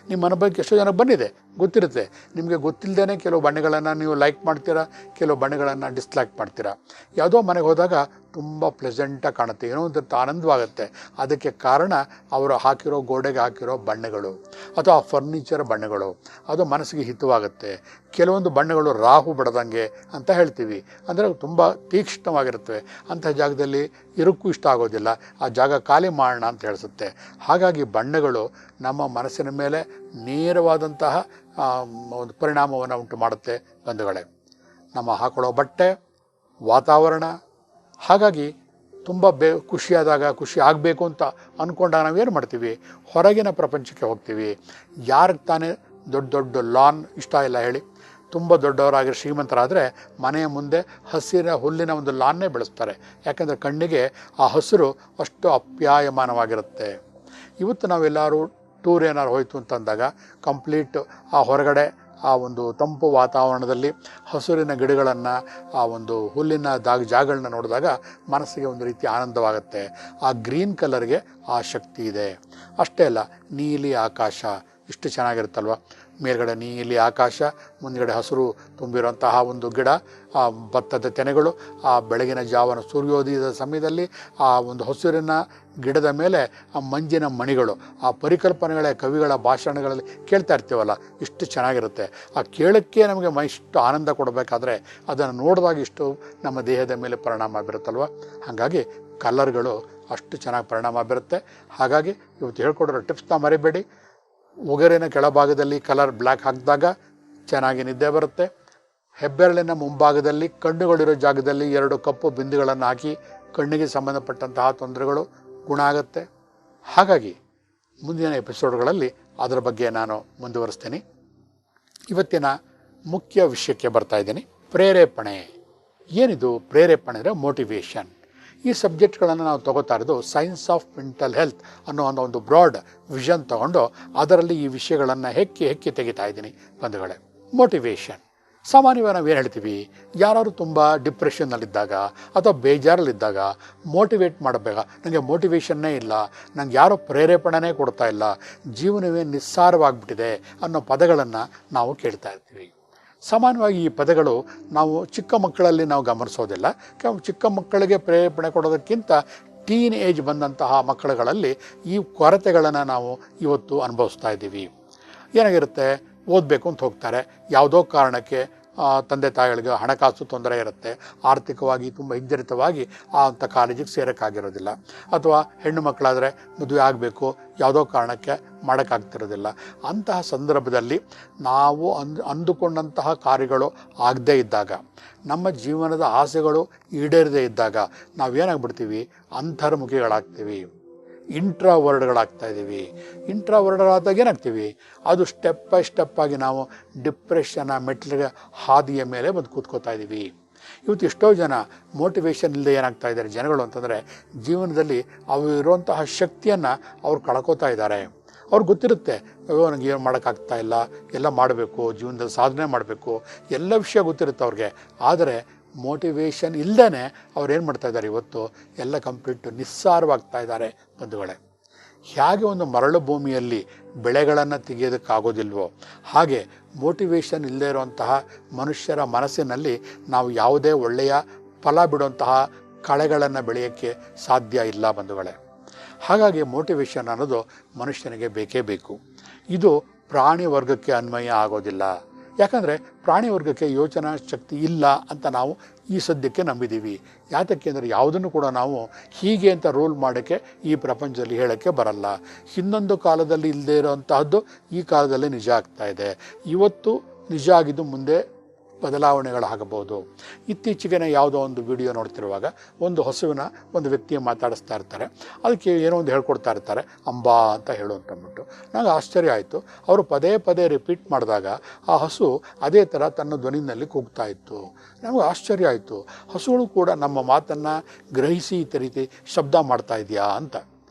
ನಿಮ್ಮ ಅನುಭವಕ್ಕೆ ಎಷ್ಟೋ ಜನಕ್ಕೆ ಬಂದಿದೆ, ಗೊತ್ತಿರುತ್ತೆ. ನಿಮಗೆ ಗೊತ್ತಿಲ್ಲದೇ ಕೆಲವು ಬಣ್ಣಗಳನ್ನು ನೀವು ಲೈಕ್ ಮಾಡ್ತೀರಾ, ಕೆಲವು ಬಣ್ಣಗಳನ್ನು ಡಿಸ್ಲೈಕ್ ಮಾಡ್ತೀರಾ. ಯಾವುದೋ ಮನೆಗೆ ಹೋದಾಗ ತುಂಬ ಪ್ಲೆಸೆಂಟಾಗಿ ಕಾಣುತ್ತೆ, ಏನೋ ಒಂದು ಆನಂದವಾಗುತ್ತೆ. ಅದಕ್ಕೆ ಕಾರಣ ಅವರು ಹಾಕಿರೋ ಗೋಡೆಗೆ ಹಾಕಿರೋ ಬಣ್ಣಗಳು ಅಥವಾ ಆ ಫರ್ನಿಚರ್ ಬಣ್ಣಗಳು, ಅದು ಮನಸ್ಸಿಗೆ ಹಿತವಾಗುತ್ತೆ. ಕೆಲವೊಂದು ಬಣ್ಣಗಳು ರಾಹು ಬಡದಂಗೆ ಅಂತ ಹೇಳ್ತೀವಿ, ಅಂದರೆ ತುಂಬ ತೀಕ್ಷ್ಣವಾಗಿರುತ್ತವೆ. ಅಂಥ ಜಾಗದಲ್ಲಿ ಇರೋಕ್ಕೂ ಇಷ್ಟ ಆಗೋದಿಲ್ಲ, ಆ ಜಾಗ ಖಾಲಿ ಮಾಡೋಣ ಅಂತ ಹೇಳಿಸುತ್ತೆ. ಹಾಗಾಗಿ ಬಣ್ಣಗಳು ನಮ್ಮ ಮನಸ್ಸಿನ ಮೇಲೆ ನೇರವಾದಂತಹ ಒಂದು ಪರಿಣಾಮವನ್ನು ಉಂಟು ಮಾಡುತ್ತೆ ಬಂಧುಗಳೇ. ನಮ್ಮ ಹಾಕೊಳ್ಳೋ ಬಟ್ಟೆ, ವಾತಾವರಣ. ಹಾಗಾಗಿ ತುಂಬ ಖುಷಿಯಾದಾಗ, ಖುಷಿ ಆಗಬೇಕು ಅಂತ ಅಂದ್ಕೊಂಡಾಗ ನಾವೇನು ಮಾಡ್ತೀವಿ, ಹೊರಗಿನ ಪ್ರಪಂಚಕ್ಕೆ ಹೋಗ್ತೀವಿ. ಯಾರಿಗೆ ತಾನೇ ದೊಡ್ಡ ದೊಡ್ಡ ಲಾನ್ ಇಷ್ಟ ಇಲ್ಲ ಹೇಳಿ? ತುಂಬ ದೊಡ್ಡವರಾಗಿ ಶ್ರೀಮಂತರಾದರೆ ಮನೆಯ ಮುಂದೆ ಹಸಿರ ಹುಲ್ಲಿನ ಒಂದು ಲಾನ್ನೇ ಬೆಳೆಸ್ತಾರೆ. ಯಾಕೆಂದರೆ ಕಣ್ಣಿಗೆ ಆ ಹಸಿರು ಅಷ್ಟು ಅಪ್ಯಾಯಮಾನವಾಗಿರುತ್ತೆ. ಇವತ್ತು ನಾವೆಲ್ಲರೂ ಟೂರ್ ಏನಾರು ಹೋಯಿತು ಅಂತಂದಾಗ ಕಂಪ್ಲೀಟ್ ಆ ಹೊರಗಡೆ ಆ ಒಂದು ತಂಪು ವಾತಾವರಣದಲ್ಲಿ ಹಸುರಿನ ಗಿಡಗಳನ್ನು, ಆ ಒಂದು ಹುಲ್ಲಿನ ಜಾಗಗಳನ್ನ ನೋಡಿದಾಗ ಮನಸ್ಸಿಗೆ ಒಂದು ರೀತಿ ಆನಂದವಾಗುತ್ತೆ. ಆ ಗ್ರೀನ್ ಕಲರ್ಗೆ ಆ ಶಕ್ತಿ ಇದೆ. ಅಷ್ಟೇ ಅಲ್ಲ, ನೀಲಿ ಆಕಾಶ ಇಷ್ಟು ಚೆನ್ನಾಗಿರುತ್ತಲ್ವ. ಮೇಲ್ಗಡೆ ನೀಲಿ ಆಕಾಶ, ಮುಂದ್ಗಡೆ ಹಸಿರು ತುಂಬಿರುವಂತಹ ಒಂದು ಗಿಡ, ಆ ಭತ್ತದ ತೆನೆಗಳು, ಆ ಬೆಳಗಿನ ಜಾವನ ಸೂರ್ಯೋದಯದ ಸಮಯದಲ್ಲಿ ಆ ಒಂದು ಹಸಿರಿನ ಗಿಡದ ಮೇಲೆ ಆ ಮಂಜಿನ ಮಣಿಗಳು, ಆ ಪರಿಕಲ್ಪನೆಗಳ ಕವಿಗಳ ಭಾಷಣಗಳಲ್ಲಿ ಕೇಳ್ತಾ ಇರ್ತೀವಲ್ಲ, ಇಷ್ಟು ಚೆನ್ನಾಗಿರುತ್ತೆ. ಆ ಕೇಳಕ್ಕೆ ನಮಗೆ ಇಷ್ಟು ಆನಂದ ಕೊಡಬೇಕಾದ್ರೆ ಅದನ್ನು ನೋಡಿದಾಗ ಇಷ್ಟು ನಮ್ಮ ದೇಹದ ಮೇಲೆ ಪರಿಣಾಮ ಬೀರುತ್ತಲ್ವ. ಹಾಗಾಗಿ ಕಲರ್ಗಳು ಅಷ್ಟು ಚೆನ್ನಾಗಿ ಪರಿಣಾಮ ಬೀರುತ್ತೆ. ಹಾಗಾಗಿ ಇವತ್ತು ಹೇಳ್ಕೊಡೋ ಟಿಪ್ಸ್ನ ಮರಿಬೇಡಿ. ಉಗುರಿನ ಕೆಳಭಾಗದಲ್ಲಿ ಕಲರ್ ಬ್ಲ್ಯಾಕ್ ಹಾಕಿದಾಗ ಚೆನ್ನಾಗಿ ನಿದ್ದೆ ಬರುತ್ತೆ. ಹೆಬ್ಬೆರಳಿನ ಮುಂಭಾಗದಲ್ಲಿ ಕಣ್ಣುಗಳಿರೋ ಜಾಗದಲ್ಲಿ 2 ಕಪ್ಪು ಬಿಂದುಗಳನ್ನು ಹಾಕಿ ಕಣ್ಣಿಗೆ ಸಂಬಂಧಪಟ್ಟಂತಹ ತೊಂದರೆಗಳು ಗುಣ ಆಗುತ್ತೆ. ಹಾಗಾಗಿ ಮುಂದಿನ ಎಪಿಸೋಡ್ಗಳಲ್ಲಿ ಅದರ ಬಗ್ಗೆ ನಾನು ಮುಂದುವರಿಸ್ತೇನೆ. ಇವತ್ತಿನ ಮುಖ್ಯ ವಿಷಯಕ್ಕೆ ಬರ್ತಾ ಇದ್ದೀನಿ. ಪ್ರೇರೇಪಣೆ. ಏನಿದು ಪ್ರೇರೇಪಣೆ? ಅಂದರೆ ಮೋಟಿವೇಶನ್. ಈ ಸಬ್ಜೆಕ್ಟ್ಗಳನ್ನು ನಾವು ತಗೋತಾ ಇರೋದು ಸೈನ್ಸ್ ಆಫ್ ಮೆಂಟಲ್ ಹೆಲ್ತ್ ಅನ್ನೋ ಒಂದು ಬ್ರಾಡ್ ವಿಷನ್ ತಗೊಂಡು ಅದರಲ್ಲಿ ಈ ವಿಷಯಗಳನ್ನು ಹೆಕ್ಕಿ ತೆಗಿತಾ ಇದ್ದೀನಿ ಬಂಧುಗಳೇ. ಮೋಟಿವೇಶನ್ ಸಾಮಾನ್ಯವಾಗಿ ನಾವು ಏನು ಹೇಳ್ತೀವಿ, ಯಾರು ತುಂಬ ಡಿಪ್ರೆಷನ್ನಲ್ಲಿದ್ದಾಗ ಅಥವಾ ಬೇಜಾರಲ್ಲಿದ್ದಾಗ ಮೋಟಿವೇಟ್ ಮಾಡಬೇಕಾ, ನನಗೆ ಮೋಟಿವೇಶನ್ನೇ ಇಲ್ಲ, ನನಗೆ ಯಾರೋ ಪ್ರೇರೇಪಣೆನೇ ಕೊಡ್ತಾ ಇಲ್ಲ, ಜೀವನವೇ ನಿಸ್ಸಾರವಾಗಿಬಿಟ್ಟಿದೆ ಅನ್ನೋ ಪದಗಳನ್ನು ನಾವು ಕೇಳ್ತಾ ಇರ್ತೀವಿ. ಸಾಮಾನ್ಯವಾಗಿ ಈ ಪದಗಳು ನಾವು ಚಿಕ್ಕ ಮಕ್ಕಳಲ್ಲಿ ನಾವು ಗಮನಿಸೋದಿಲ್ಲ. ಚಿಕ್ಕ ಮಕ್ಕಳಿಗೆ ಪ್ರೇರೇಪಣೆ ಕೊಡೋದಕ್ಕಿಂತ ಟೀನ್ ಏಜ್ ಬಂದಂತಹ ಮಕ್ಕಳುಗಳಲ್ಲಿ ಈ ಕೊರತೆಗಳನ್ನು ನಾವು ಇವತ್ತು ಅನುಭವಿಸ್ತಾ ಇದ್ದೀವಿ. ಏನಾಗಿರುತ್ತೆ, ಓದಬೇಕು ಅಂತ ಹೋಗ್ತಾರೆ, ಯಾವುದೋ ಕಾರಣಕ್ಕೆ ತಂದೆ ತಾಯಿಗಳಿಗೆ ಹಣಕಾಸು ತೊಂದರೆ ಇರುತ್ತೆ, ಆರ್ಥಿಕವಾಗಿ ತುಂಬ ಹಿಂಜರಿತವಾಗಿ ಅಂಥ ಕಾಲೇಜಿಗೆ ಸೇರೋಕ್ಕಾಗಿರೋದಿಲ್ಲ. ಅಥವಾ ಹೆಣ್ಣು ಮಕ್ಕಳಾದರೆ ಮದುವೆ ಆಗಬೇಕು, ಯಾವುದೋ ಕಾರಣಕ್ಕೆ ಮಾಡೋಕ್ಕಾಗ್ತಿರೋದಿಲ್ಲ. ಅಂತಹ ಸಂದರ್ಭದಲ್ಲಿ ನಾವು ಅಂದುಕೊಂಡಂತಹ ಕಾರ್ಯಗಳು ಆಗದೇ ಇದ್ದಾಗ, ನಮ್ಮ ಜೀವನದ ಆಸೆಗಳು ಈಡೇರದೇ ಇದ್ದಾಗ ನಾವೇನಾಗ್ಬಿಡ್ತೀವಿ, ಅಂತರ್ಮುಖಿಗಳಾಗ್ತೀವಿ, ಇಂಟ್ರಾವರ್ಡ್ಗಳಾಗ್ತಾ ಇದ್ದೀವಿ. ಇಂಟ್ರಾವರ್ಡ್ಗಳಾದಾಗ ಏನಾಗ್ತೀವಿ, ಅದು ಸ್ಟೆಪ್ ಬೈ ಸ್ಟೆಪ್ ಆಗಿ ನಾವು ಡಿಪ್ರೆಷನ್ನ ಮೆಟ್ಲಿಗೆ ಹಾದಿಯ ಮೇಲೆ ಬಂದು ಕೂತ್ಕೋತಾ ಇದ್ದೀವಿ. ಇವತ್ತು ಎಷ್ಟೋ ಜನ ಮೋಟಿವೇಶನ್ ಇಲ್ಲದೆ ಏನಾಗ್ತಾ ಇದ್ದಾರೆ ಜನಗಳು ಅಂತಂದರೆ, ಜೀವನದಲ್ಲಿ ಅವರು ಇರುವಂತಹ ಶಕ್ತಿಯನ್ನು ಅವ್ರು ಕಳ್ಕೋತಾ ಇದ್ದಾರೆ. ಅವ್ರಿಗೆ ಗೊತ್ತಿರುತ್ತೆ, ಅಯ್ಯೋ ನನಗೆ ಏನು ಮಾಡೋಕ್ಕಾಗ್ತಾ ಇಲ್ಲ, ಎಲ್ಲ ಮಾಡಬೇಕು, ಜೀವನದಲ್ಲಿ ಸಾಧನೆ ಮಾಡಬೇಕು, ಎಲ್ಲ ವಿಷಯ ಗೊತ್ತಿರುತ್ತೆ ಅವ್ರಿಗೆ. ಆದರೆ ಮೋಟಿವೇಶನ್ ಇಲ್ಲದೇ ಅವ್ರು ಏನು ಮಾಡ್ತಾ ಇದ್ದಾರೆ, ಇವತ್ತು ಎಲ್ಲ ಕಂಪ್ಲೀಟ್ ನಿಸ್ಸಾರವಾಗ್ತಾ ಇದ್ದಾರೆ ಬಂಧುಗಳೇ. ಹೇಗೆ ಒಂದು ಮರಳು ಭೂಮಿಯಲ್ಲಿ ಬೆಳೆಗಳನ್ನು ತೆಗೆಯೋದಕ್ಕಾಗೋದಿಲ್ವೋ ಹಾಗೆ ಮೋಟಿವೇಶನ್ ಇಲ್ಲದೇ ಇರುವಂತಹ ಮನುಷ್ಯರ ಮನಸ್ಸಿನಲ್ಲಿ ನಾವು ಯಾವುದೇ ಒಳ್ಳೆಯ ಫಲ ಬಿಡುವಂತಹ ಕಳೆಗಳನ್ನು ಬೆಳೆಯೋಕ್ಕೆ ಸಾಧ್ಯ ಇಲ್ಲ ಬಂಧುಗಳೇ. ಹಾಗಾಗಿ ಮೋಟಿವೇಶನ್ ಅನ್ನೋದು ಮನುಷ್ಯನಿಗೆ ಬೇಕೇ ಬೇಕು. ಇದು ಪ್ರಾಣಿ ವರ್ಗಕ್ಕೆ ಅನ್ವಯ ಆಗೋದಿಲ್ಲ. ಯಾಕಂದರೆ ಪ್ರಾಣಿ ವರ್ಗಕ್ಕೆ ಯೋಚನಾ ಶಕ್ತಿ ಇಲ್ಲ ಅಂತ ನಾವು ಈ ಸದ್ಯಕ್ಕೆ ನಂಬಿದ್ದೀವಿ. ಯಾತಕ್ಕೆ ಅಂದರೆ ಯಾವುದನ್ನು ಕೂಡ ನಾವು ಹೀಗೆ ಅಂತ ರೂಲ್ ಮಾಡೋಕ್ಕೆ ಈ ಪ್ರಪಂಚದಲ್ಲಿ ಹೇಳೋಕ್ಕೆ ಬರಲ್ಲ. ಹಿಂದೊಂದು ಕಾಲದಲ್ಲಿ ಇಲ್ಲದೇ ಇರೋವಂತಹದ್ದು ಈ ಕಾಲದಲ್ಲಿ ನಿಜ ಆಗ್ತಾ ಇದೆ. ಇವತ್ತು ನಿಜ ಆಗಿದ್ದು ಮುಂದೆ ಬದಲಾವಣೆಗಳಾಗಬಹುದು. ಇತ್ತೀಚೆಗೆ ಯಾವುದೋ ಒಂದು ವಿಡಿಯೋ ನೋಡ್ತಿರುವಾಗ ಒಂದು ಹಸುವಿನ ಒಂದು ವ್ಯಕ್ತಿಯ ಮಾತಾಡಿಸ್ತಾ ಇರ್ತಾರೆ, ಅದಕ್ಕೆ ಏನೋ ಒಂದು ಹೇಳ್ಕೊಡ್ತಾ ಇರ್ತಾರೆ, ಅಂಬಾ ಅಂತ ಹೇಳು ಅಂತಂದ್ಬಿಟ್ಟು. ನನಗೆ ಆಶ್ಚರ್ಯ ಆಯಿತು. ಅವರು ಪದೇ ಪದೇ ರಿಪೀಟ್ ಮಾಡಿದಾಗ ಆ ಹಸು ಅದೇ ಥರ ತನ್ನ ಧ್ವನಿನಲ್ಲಿ ಕೂಗ್ತಾ ಇತ್ತು. ನಮಗೆ ಆಶ್ಚರ್ಯ ಆಯಿತು, ಹಸುಗಳು ಕೂಡ ನಮ್ಮ ಮಾತನ್ನು ಗ್ರಹಿಸಿ ಈ ರೀತಿ ಶಬ್ದ ಮಾಡ್ತಾ ಇದೆಯಾ ಅಂತ.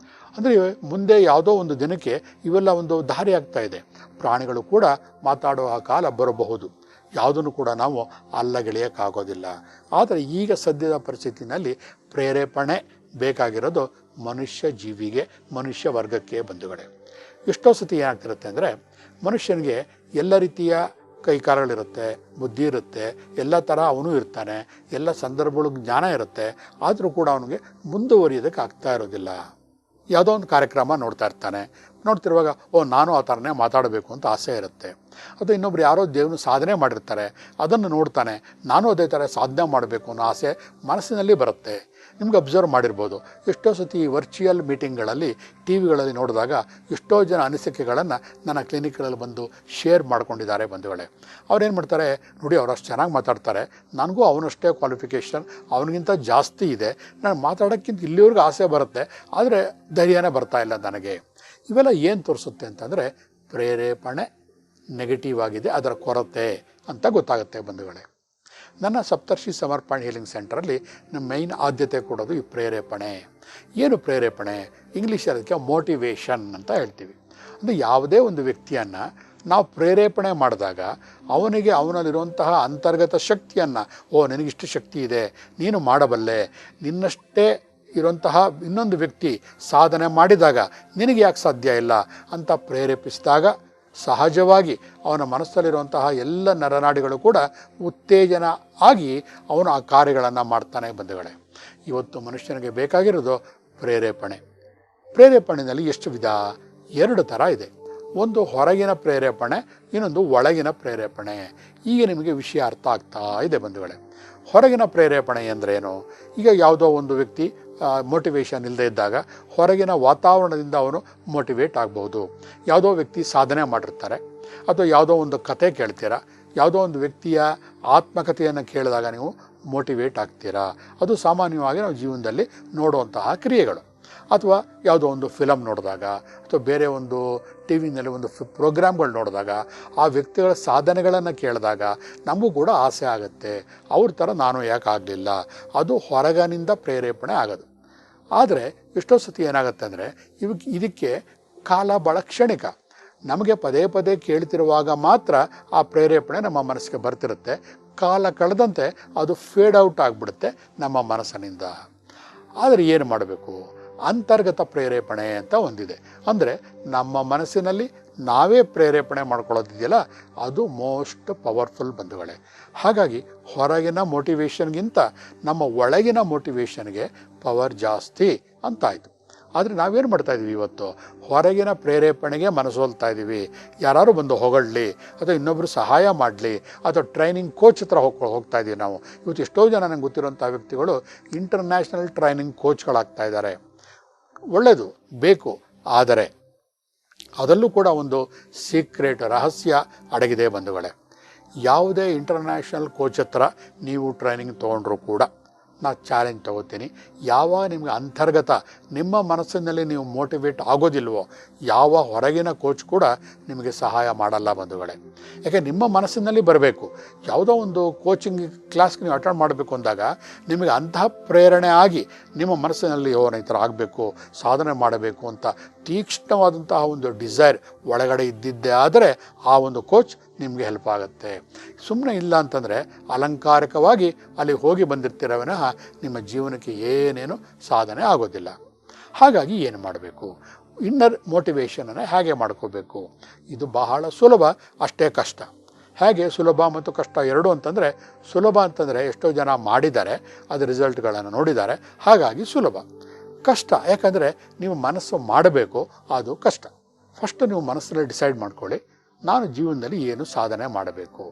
ಅಂದರೆ ಮುಂದೆ ಯಾವುದೋ ಒಂದು ದಿನಕ್ಕೆ ಇವೆಲ್ಲ ಒಂದು ದಾರಿ ಆಗ್ತಾ ಇದೆ. ಪ್ರಾಣಿಗಳು ಕೂಡ ಮಾತಾಡುವ ಕಾಲ ಬರಬಹುದು. ಯಾವುದನ್ನು ಕೂಡ ನಾವು ಅಲ್ಲಗೆಳೆಯೋಕ್ಕಾಗೋದಿಲ್ಲ. ಆದರೆ ಈಗ ಸದ್ಯದ ಪರಿಸ್ಥಿತಿನಲ್ಲಿ ಪ್ರೇರೇಪಣೆ ಬೇಕಾಗಿರೋದು ಮನುಷ್ಯ ಜೀವಿಗೆ, ಮನುಷ್ಯ ವರ್ಗಕ್ಕೆ ಬಂಧುಗಳೇ. ಎಷ್ಟೋ ಸತಿ ಏನಾಗ್ತಿರುತ್ತೆ ಅಂದರೆ, ಮನುಷ್ಯನಿಗೆ ಎಲ್ಲ ರೀತಿಯ ಕೈಕಾಲಗಳಿರುತ್ತೆ, ಬುದ್ಧಿ ಇರುತ್ತೆ, ಎಲ್ಲ ಥರ ಅವನು ಇರ್ತಾನೆ, ಎಲ್ಲ ಸಂದರ್ಭಗಳು ಜ್ಞಾನ ಇರುತ್ತೆ. ಆದರೂ ಕೂಡ ಅವನಿಗೆ ಮುಂದುವರಿಯೋದಕ್ಕೆ ಆಗ್ತಾ ಇರೋದಿಲ್ಲ. ಯಾವುದೋ ಒಂದು ಕಾರ್ಯಕ್ರಮ ನೋಡ್ತಾ ಇರ್ತಾನೆ, ನೋಡ್ತಿರುವಾಗ ನಾನು ಆ ಥರನೇ ಮಾತಾಡಬೇಕು ಅಂತ ಆಸೆ ಇರುತ್ತೆ. ಅಥವಾ ಇನ್ನೊಬ್ರು ಯಾರೋ ದೇವ್ರನ್ನ ಸಾಧನೆ ಮಾಡಿರ್ತಾರೆ, ಅದನ್ನು ನೋಡ್ತಾನೆ, ನಾನು ಅದೇ ಥರ ಸಾಧನೆ ಮಾಡಬೇಕು ಅನ್ನೋ ಆಸೆ ಮನಸ್ಸಿನಲ್ಲಿ ಬರುತ್ತೆ. ನಿಮ್ಗೆ ಅಬ್ಸರ್ವ್ ಮಾಡಿರ್ಬೋದು, ಎಷ್ಟೋ ಸತಿ ವರ್ಚುವಲ್ ಮೀಟಿಂಗ್ಗಳಲ್ಲಿ ಟಿ ವಿಗಳಲ್ಲಿ ನೋಡಿದಾಗ ಎಷ್ಟೋ ಜನ ಅನಿಸಿಕೆಗಳನ್ನು ನನ್ನ ಕ್ಲಿನಿಕ್ಗಳಲ್ಲಿ ಬಂದು ಶೇರ್ ಮಾಡ್ಕೊಂಡಿದ್ದಾರೆ ಬಂಧುಗಳೇ. ಅವ್ರೇನು ಮಾಡ್ತಾರೆ ನೋಡಿ, ಅವ್ರು ಅಷ್ಟು ಚೆನ್ನಾಗಿ ಮಾತಾಡ್ತಾರೆ, ನನಗೂ ಅವನಷ್ಟೇ ಕ್ವಾಲಿಫಿಕೇಷನ್ ಅವನಿಗಿಂತ ಜಾಸ್ತಿ ಇದೆ, ನಾನು ಮಾತಾಡೋಕ್ಕಿಂತ ಇಲ್ಲಿವರೆಗೂ ಆಸೆ ಬರುತ್ತೆ, ಆದರೆ ಧೈರ್ಯನೇ ಬರ್ತಾ ಇಲ್ಲ ನನಗೆ. ಇವೆಲ್ಲ ಏನು ತೋರಿಸುತ್ತೆ ಅಂತಂದರೆ ಪ್ರೇರೇಪಣೆ ನೆಗೆಟಿವ್ ಆಗಿದೆ, ಅದರ ಕೊರತೆ ಅಂತ ಗೊತ್ತಾಗುತ್ತೆ ಬಂಧುಗಳೇ. ನನ್ನ ಸಪ್ತರ್ಷಿ ಸಮರ್ಪಣೆ ಹೀಲಿಂಗ್ ಸೆಂಟರಲ್ಲಿ ನಮ್ಮ ಮೈನ್ ಆದ್ಯತೆ ಕೊಡೋದು ಈ ಪ್ರೇರೇಪಣೆ. ಏನು ಪ್ರೇರೇಪಣೆ? ಇಂಗ್ಲೀಷಲ್ಲಿ ಅದಕ್ಕೆ ಮೋಟಿವೇಶನ್ ಅಂತ ಹೇಳ್ತೀವಿ. ಅಂದರೆ ಯಾವುದೇ ಒಂದು ವ್ಯಕ್ತಿಯನ್ನು ನಾವು ಪ್ರೇರೇಪಣೆ ಮಾಡಿದಾಗ ಅವನಿಗೆ ಅವನಲ್ಲಿರುವಂತಹ ಅಂತರ್ಗತ ಶಕ್ತಿಯನ್ನು, ನಿನಗಿಷ್ಟು ಶಕ್ತಿ ಇದೆ, ನೀನು ಮಾಡಬಲ್ಲೆ, ನಿನ್ನಷ್ಟೇ ಇರುವಂತಹ ಇನ್ನೊಂದು ವ್ಯಕ್ತಿ ಸಾಧನೆ ಮಾಡಿದಾಗ ನಿನಗೆ ಯಾಕೆ ಸಾಧ್ಯ ಇಲ್ಲ ಅಂತ ಪ್ರೇರೇಪಿಸಿದಾಗ ಸಹಜವಾಗಿ ಅವನ ಮನಸ್ಸಲ್ಲಿರುವಂತಹ ಎಲ್ಲ ನರನಾಡಿಗಳು ಕೂಡ ಉತ್ತೇಜನ ಆಗಿ ಅವನು ಆ ಕಾರ್ಯಗಳನ್ನು ಮಾಡ್ತಾನೆ ಬಂಧುಗಳೇ. ಇವತ್ತು ಮನುಷ್ಯನಿಗೆ ಬೇಕಾಗಿರೋದು ಪ್ರೇರೇಪಣೆ. ಪ್ರೇರೇಪಣೆಯಲ್ಲಿ ಎಷ್ಟು ವಿಧ? 2 ಥರ ಇದೆ. ಒಂದು ಹೊರಗಿನ ಪ್ರೇರೇಪಣೆ, ಇನ್ನೊಂದು ಒಳಗಿನ ಪ್ರೇರೇಪಣೆ. ಈಗ ನಿಮಗೆ ವಿಷಯ ಅರ್ಥ ಆಗ್ತಾ ಇದೆ ಬಂಧುಗಳೇ. ಹೊರಗಿನ ಪ್ರೇರೇಪಣೆ ಅಂದ್ರೇನು? ಈಗ ಯಾವುದೋ ಒಂದು ವ್ಯಕ್ತಿ ಮೋಟಿವೇಶನ್ ಇಲ್ಲದೆ ಇದ್ದಾಗ ಹೊರಗಿನ ವಾತಾವರಣದಿಂದ ಅವನು ಮೋಟಿವೇಟ್ ಆಗ್ಬೋದು. ಯಾವುದೋ ವ್ಯಕ್ತಿ ಸಾಧನೆ ಮಾಡಿರ್ತಾರೆ, ಅಥವಾ ಯಾವುದೋ ಒಂದು ಕತೆ ಕೇಳ್ತೀರಾ, ಯಾವುದೋ ಒಂದು ವ್ಯಕ್ತಿಯ ಆತ್ಮಕಥೆಯನ್ನು ಕೇಳಿದಾಗ ನೀವು ಮೋಟಿವೇಟ್ ಆಗ್ತೀರಾ. ಅದು ಸಾಮಾನ್ಯವಾಗಿ ನಾವು ಜೀವನದಲ್ಲಿ ನೋಡುವಂತಹ ಕ್ರಿಯೆಗಳು. ಅಥವಾ ಯಾವುದೋ ಒಂದು ಫಿಲಮ್ ನೋಡಿದಾಗ, ಅಥವಾ ಬೇರೆ ಒಂದು ಟಿ ವಿನಲ್ಲಿ ಒಂದು ಪ್ರೋಗ್ರಾಮ್ಗಳು ನೋಡಿದಾಗ, ಆ ವ್ಯಕ್ತಿಗಳ ಸಾಧನೆಗಳನ್ನು ಕೇಳಿದಾಗ ನಮಗೂ ಕೂಡ ಆಸೆ ಆಗುತ್ತೆ, ಅವ್ರ ಥರ ನಾನು ಯಾಕೆ ಆಗಲಿಲ್ಲ. ಅದು ಹೊರಗಿನಿಂದ ಪ್ರೇರೇಪಣೆ ಆಗೋದು. ಆದರೆ ಎಷ್ಟೋ ಸತಿ ಏನಾಗುತ್ತೆ ಅಂದರೆ ಇದಕ್ಕೆ ಕಾಲ ಭಾಳ ಕ್ಷಣಿಕ. ನಮಗೆ ಪದೇ ಪದೇ ಕೇಳ್ತಿರುವಾಗ ಮಾತ್ರ ಆ ಪ್ರೇರೇಪಣೆ ನಮ್ಮ ಮನಸ್ಸಿಗೆ ಬರ್ತಿರುತ್ತೆ. ಕಾಲ ಕಳೆದಂತೆ ಅದು ಫೇಡ್ ಔಟ್ ಆಗಿಬಿಡುತ್ತೆ ನಮ್ಮ ಮನಸ್ಸಿನಿಂದ. ಆದರೆ ಏನು ಮಾಡಬೇಕು? ಅಂತರ್ಗತ ಪ್ರೇರೇಪಣೆ ಅಂತ ಒಂದಿದೆ. ಅಂದರೆ ನಮ್ಮ ಮನಸ್ಸಿನಲ್ಲಿ ನಾವೇ ಪ್ರೇರೇಪಣೆ ಮಾಡ್ಕೊಳ್ಳೋದಿದೆಯಲ್ಲ, ಅದು ಮೋಸ್ಟ್ ಪವರ್ಫುಲ್ ಬಂಧುಗಳೇ. ಹಾಗಾಗಿ ಹೊರಗಿನ ಮೋಟಿವೇಶನ್ಗಿಂತ ನಮ್ಮ ಒಳಗಿನ ಮೋಟಿವೇಶನ್ಗೆ ಪವರ್ ಜಾಸ್ತಿ ಅಂತಾಯಿತು. ಆದರೆ ನಾವೇನು ಮಾಡ್ತಾಯಿದ್ದೀವಿ ಇವತ್ತು? ಹೊರಗಿನ ಪ್ರೇರೇಪಣೆಗೆ ಮನಸೋಲ್ತಾ ಇದ್ದೀವಿ. ಯಾರು ಬಂದು ಹೊಗಳಲಿ, ಅಥವಾ ಇನ್ನೊಬ್ಬರು ಸಹಾಯ ಮಾಡಲಿ, ಅಥವಾ ಟ್ರೈನಿಂಗ್ ಕೋಚ್ ಹತ್ರ ಹೋಗ್ತಾ ಇದ್ದೀವಿ ನಾವು. ಇವತ್ತು ಎಷ್ಟೋ ಜನ ನಂಗೆ ಗೊತ್ತಿರೋಂಥ ವ್ಯಕ್ತಿಗಳು ಇಂಟರ್ನ್ಯಾಷನಲ್ ಟ್ರೈನಿಂಗ್ ಕೋಚ್ಗಳಾಗ್ತಾ ಇದ್ದಾರೆ. ಒಳ್ಳೆಯದು, ಬೇಕು. ಆದರೆ ಅದರಲ್ಲೂ ಕೂಡ ಒಂದು ಸೀಕ್ರೆಟ್ ರಹಸ್ಯ ಅಡಗಿದೆ ಬಂಧುಗಳೇ. ಯಾವುದೇ ಇಂಟರ್ನ್ಯಾಷನಲ್ ಕೋಚ್ ಹತ್ರ ನೀವು ಟ್ರೈನಿಂಗ್ ತೊಗೊಂಡ್ರೂ ಕೂಡ ನಾನು ಚಾಲೆಂಜ್ ತೊಗೋತೀನಿ, ಯಾವಾಗ ನಿಮಗೆ ಅಂತರ್ಗತ ನಿಮ್ಮ ಮನಸ್ಸಿನಲ್ಲಿ ನೀವು ಮೋಟಿವೇಟ್ ಆಗೋದಿಲ್ವೋ, ಯಾವ ಹೊರಗಿನ ಕೋಚ್ ಕೂಡ ನಿಮಗೆ ಸಹಾಯ ಮಾಡಲ್ಲ ಬಂಧುಗಳೇ. ಯಾಕೆ? ನಿಮ್ಮ ಮನಸ್ಸಿನಲ್ಲಿ ಬರಬೇಕು. ಯಾವುದೋ ಒಂದು ಕೋಚಿಂಗ್ ಕ್ಲಾಸ್ಗೆ ನೀವು ಅಟೆಂಡ್ ಮಾಡಬೇಕು ಅಂದಾಗ ನಿಮಗೆ ಅಂತಹ ಪ್ರೇರಣೆ ಆಗಿ ನಿಮ್ಮ ಮನಸ್ಸಿನಲ್ಲಿ ಈ ಥರ ಆಗಬೇಕು, ಸಾಧನೆ ಮಾಡಬೇಕು ಅಂತ ತೀಕ್ಷ್ಣವಾದಂತಹ ಒಂದು ಡಿಸೈರ್ ಒಳಗಡೆ ಇದ್ದಿದ್ದೇ ಆದರೆ ಆ ಒಂದು ಕೋಚ್ ನಿಮಗೆ ಹೆಲ್ಪ್ ಆಗುತ್ತೆ. ಸುಮ್ಮನೆ ಇಲ್ಲ ಅಂತಂದರೆ ಅಲಂಕಾರಿಕವಾಗಿ ಅಲ್ಲಿ ಹೋಗಿ ಬಂದಿರ್ತೀರ ವಿನಃ ನಿಮ್ಮ ಜೀವನಕ್ಕೆ ಏನೇನು ಸಾಧನೆ ಆಗೋದಿಲ್ಲ. ಹಾಗಾಗಿ ಏನು ಮಾಡಬೇಕು? ಇನ್ನರ್ ಮೋಟಿವೇಶನನ್ನು ಹೇಗೆ ಮಾಡ್ಕೋಬೇಕು? ಇದು ಬಹಳ ಸುಲಭ, ಅಷ್ಟೇ ಕಷ್ಟ. ಹೇಗೆ ಸುಲಭ ಮತ್ತು ಕಷ್ಟ ಎರಡು ಅಂತಂದರೆ, ಸುಲಭ ಅಂತಂದರೆ ಎಷ್ಟೋ ಜನ ಮಾಡಿದ್ದಾರೆ, ಅದು ರಿಸಲ್ಟ್ಗಳನ್ನು ನೋಡಿದ್ದಾರೆ, ಹಾಗಾಗಿ ಸುಲಭ. ಕಷ್ಟ ಯಾಕಂದರೆ ನೀವು ಮನಸ್ಸು ಮಾಡಬೇಕು, ಅದು ಕಷ್ಟ. ಫಸ್ಟ್ ನೀವು ಮನಸ್ಸಲ್ಲಿ ಡಿಸೈಡ್ ಮಾಡ್ಕೊಳ್ಳಿ, ನಾನು ಜೀವನದಲ್ಲಿ ಏನು ಸಾಧನೆ ಮಾಡಬೇಕು,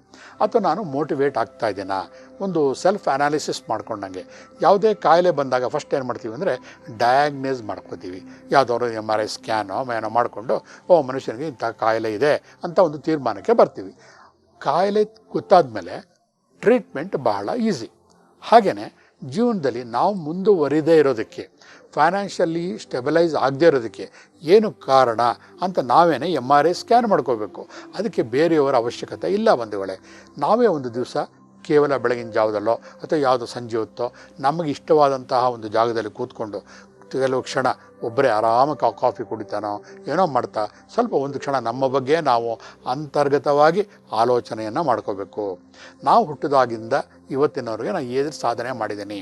ಅಥವಾ ನಾನು ಮೋಟಿವೇಟ್ ಆಗ್ತಾ ಇದ್ದೀನಾ. ಒಂದು ಸೆಲ್ಫ್ ಅನಾಲಿಸಿಸ್ ಮಾಡ್ಕೊಂಡಂಗೆ ಯಾವುದೇ ಕಾಯಿಲೆ ಬಂದಾಗ ಫಸ್ಟ್ ಏನು ಮಾಡ್ತೀವಿ ಅಂದರೆ ಡಯಾಗ್ನೈಸ್ ಮಾಡ್ಕೋತೀವಿ. ಯಾವುದಾದ್ರು MRI ಸ್ಕ್ಯಾನೋ ಏನೋ ಮಾಡಿಕೊಂಡು ಮನುಷ್ಯನಿಗೆ ಇಂಥ ಕಾಯಿಲೆ ಇದೆ ಅಂತ ಒಂದು ತೀರ್ಮಾನಕ್ಕೆ ಬರ್ತೀವಿ. ಕಾಯಿಲೆ ಗೊತ್ತಾದ ಮೇಲೆ ಟ್ರೀಟ್ಮೆಂಟ್ ಬಹಳ ಈಸಿ. ಹಾಗೆಯೇ ಜೀವನದಲ್ಲಿ ನಾವು ಮುಂದುವರಿದೇ ಇರೋದಕ್ಕೆ, ಫೈನಾನ್ಷಿಯಲಿ ಸ್ಟೆಬಿಲೈಸ್ ಆಗದೇ ಇರೋದಕ್ಕೆ ಏನು ಕಾರಣ ಅಂತ ನಾವೇನೇ MRI ಸ್ಕ್ಯಾನ್ ಮಾಡ್ಕೋಬೇಕು. ಅದಕ್ಕೆ ಬೇರೆಯವರ ಅವಶ್ಯಕತೆ ಇಲ್ಲ ಬಂಧುಗಳೇ. ನಾವೇ ಒಂದು ದಿವಸ ಕೇವಲ ಬೆಳಗಿನ ಜಾವದಲ್ಲೋ ಅಥವಾ ಯಾವುದೋ ಸಂಜೆ ಹೊತ್ತೋ ನಮಗೆ ಇಷ್ಟವಾದಂತಹ ಒಂದು ಜಾಗದಲ್ಲಿ ಕೂತ್ಕೊಂಡು ಕೆಲವು ಕ್ಷಣ ಒಬ್ಬರೇ ಆರಾಮಾಗಿ ಕಾಫಿ ಕುಡಿತಾನೋ ಏನೋ ಮಾಡ್ತಾ ಸ್ವಲ್ಪ ಒಂದು ಕ್ಷಣ ನಮ್ಮ ಬಗ್ಗೆ ನಾವು ಅಂತರ್ಗತವಾಗಿ ಆಲೋಚನೆಯನ್ನು ಮಾಡ್ಕೋಬೇಕು. ನಾವು ಹುಟ್ಟಿದಾಗಿಂದ ಇವತ್ತಿನವರೆಗೆ ನಾನು ಏನು ಸಾಧನೆ ಮಾಡಿದ್ದೀನಿ,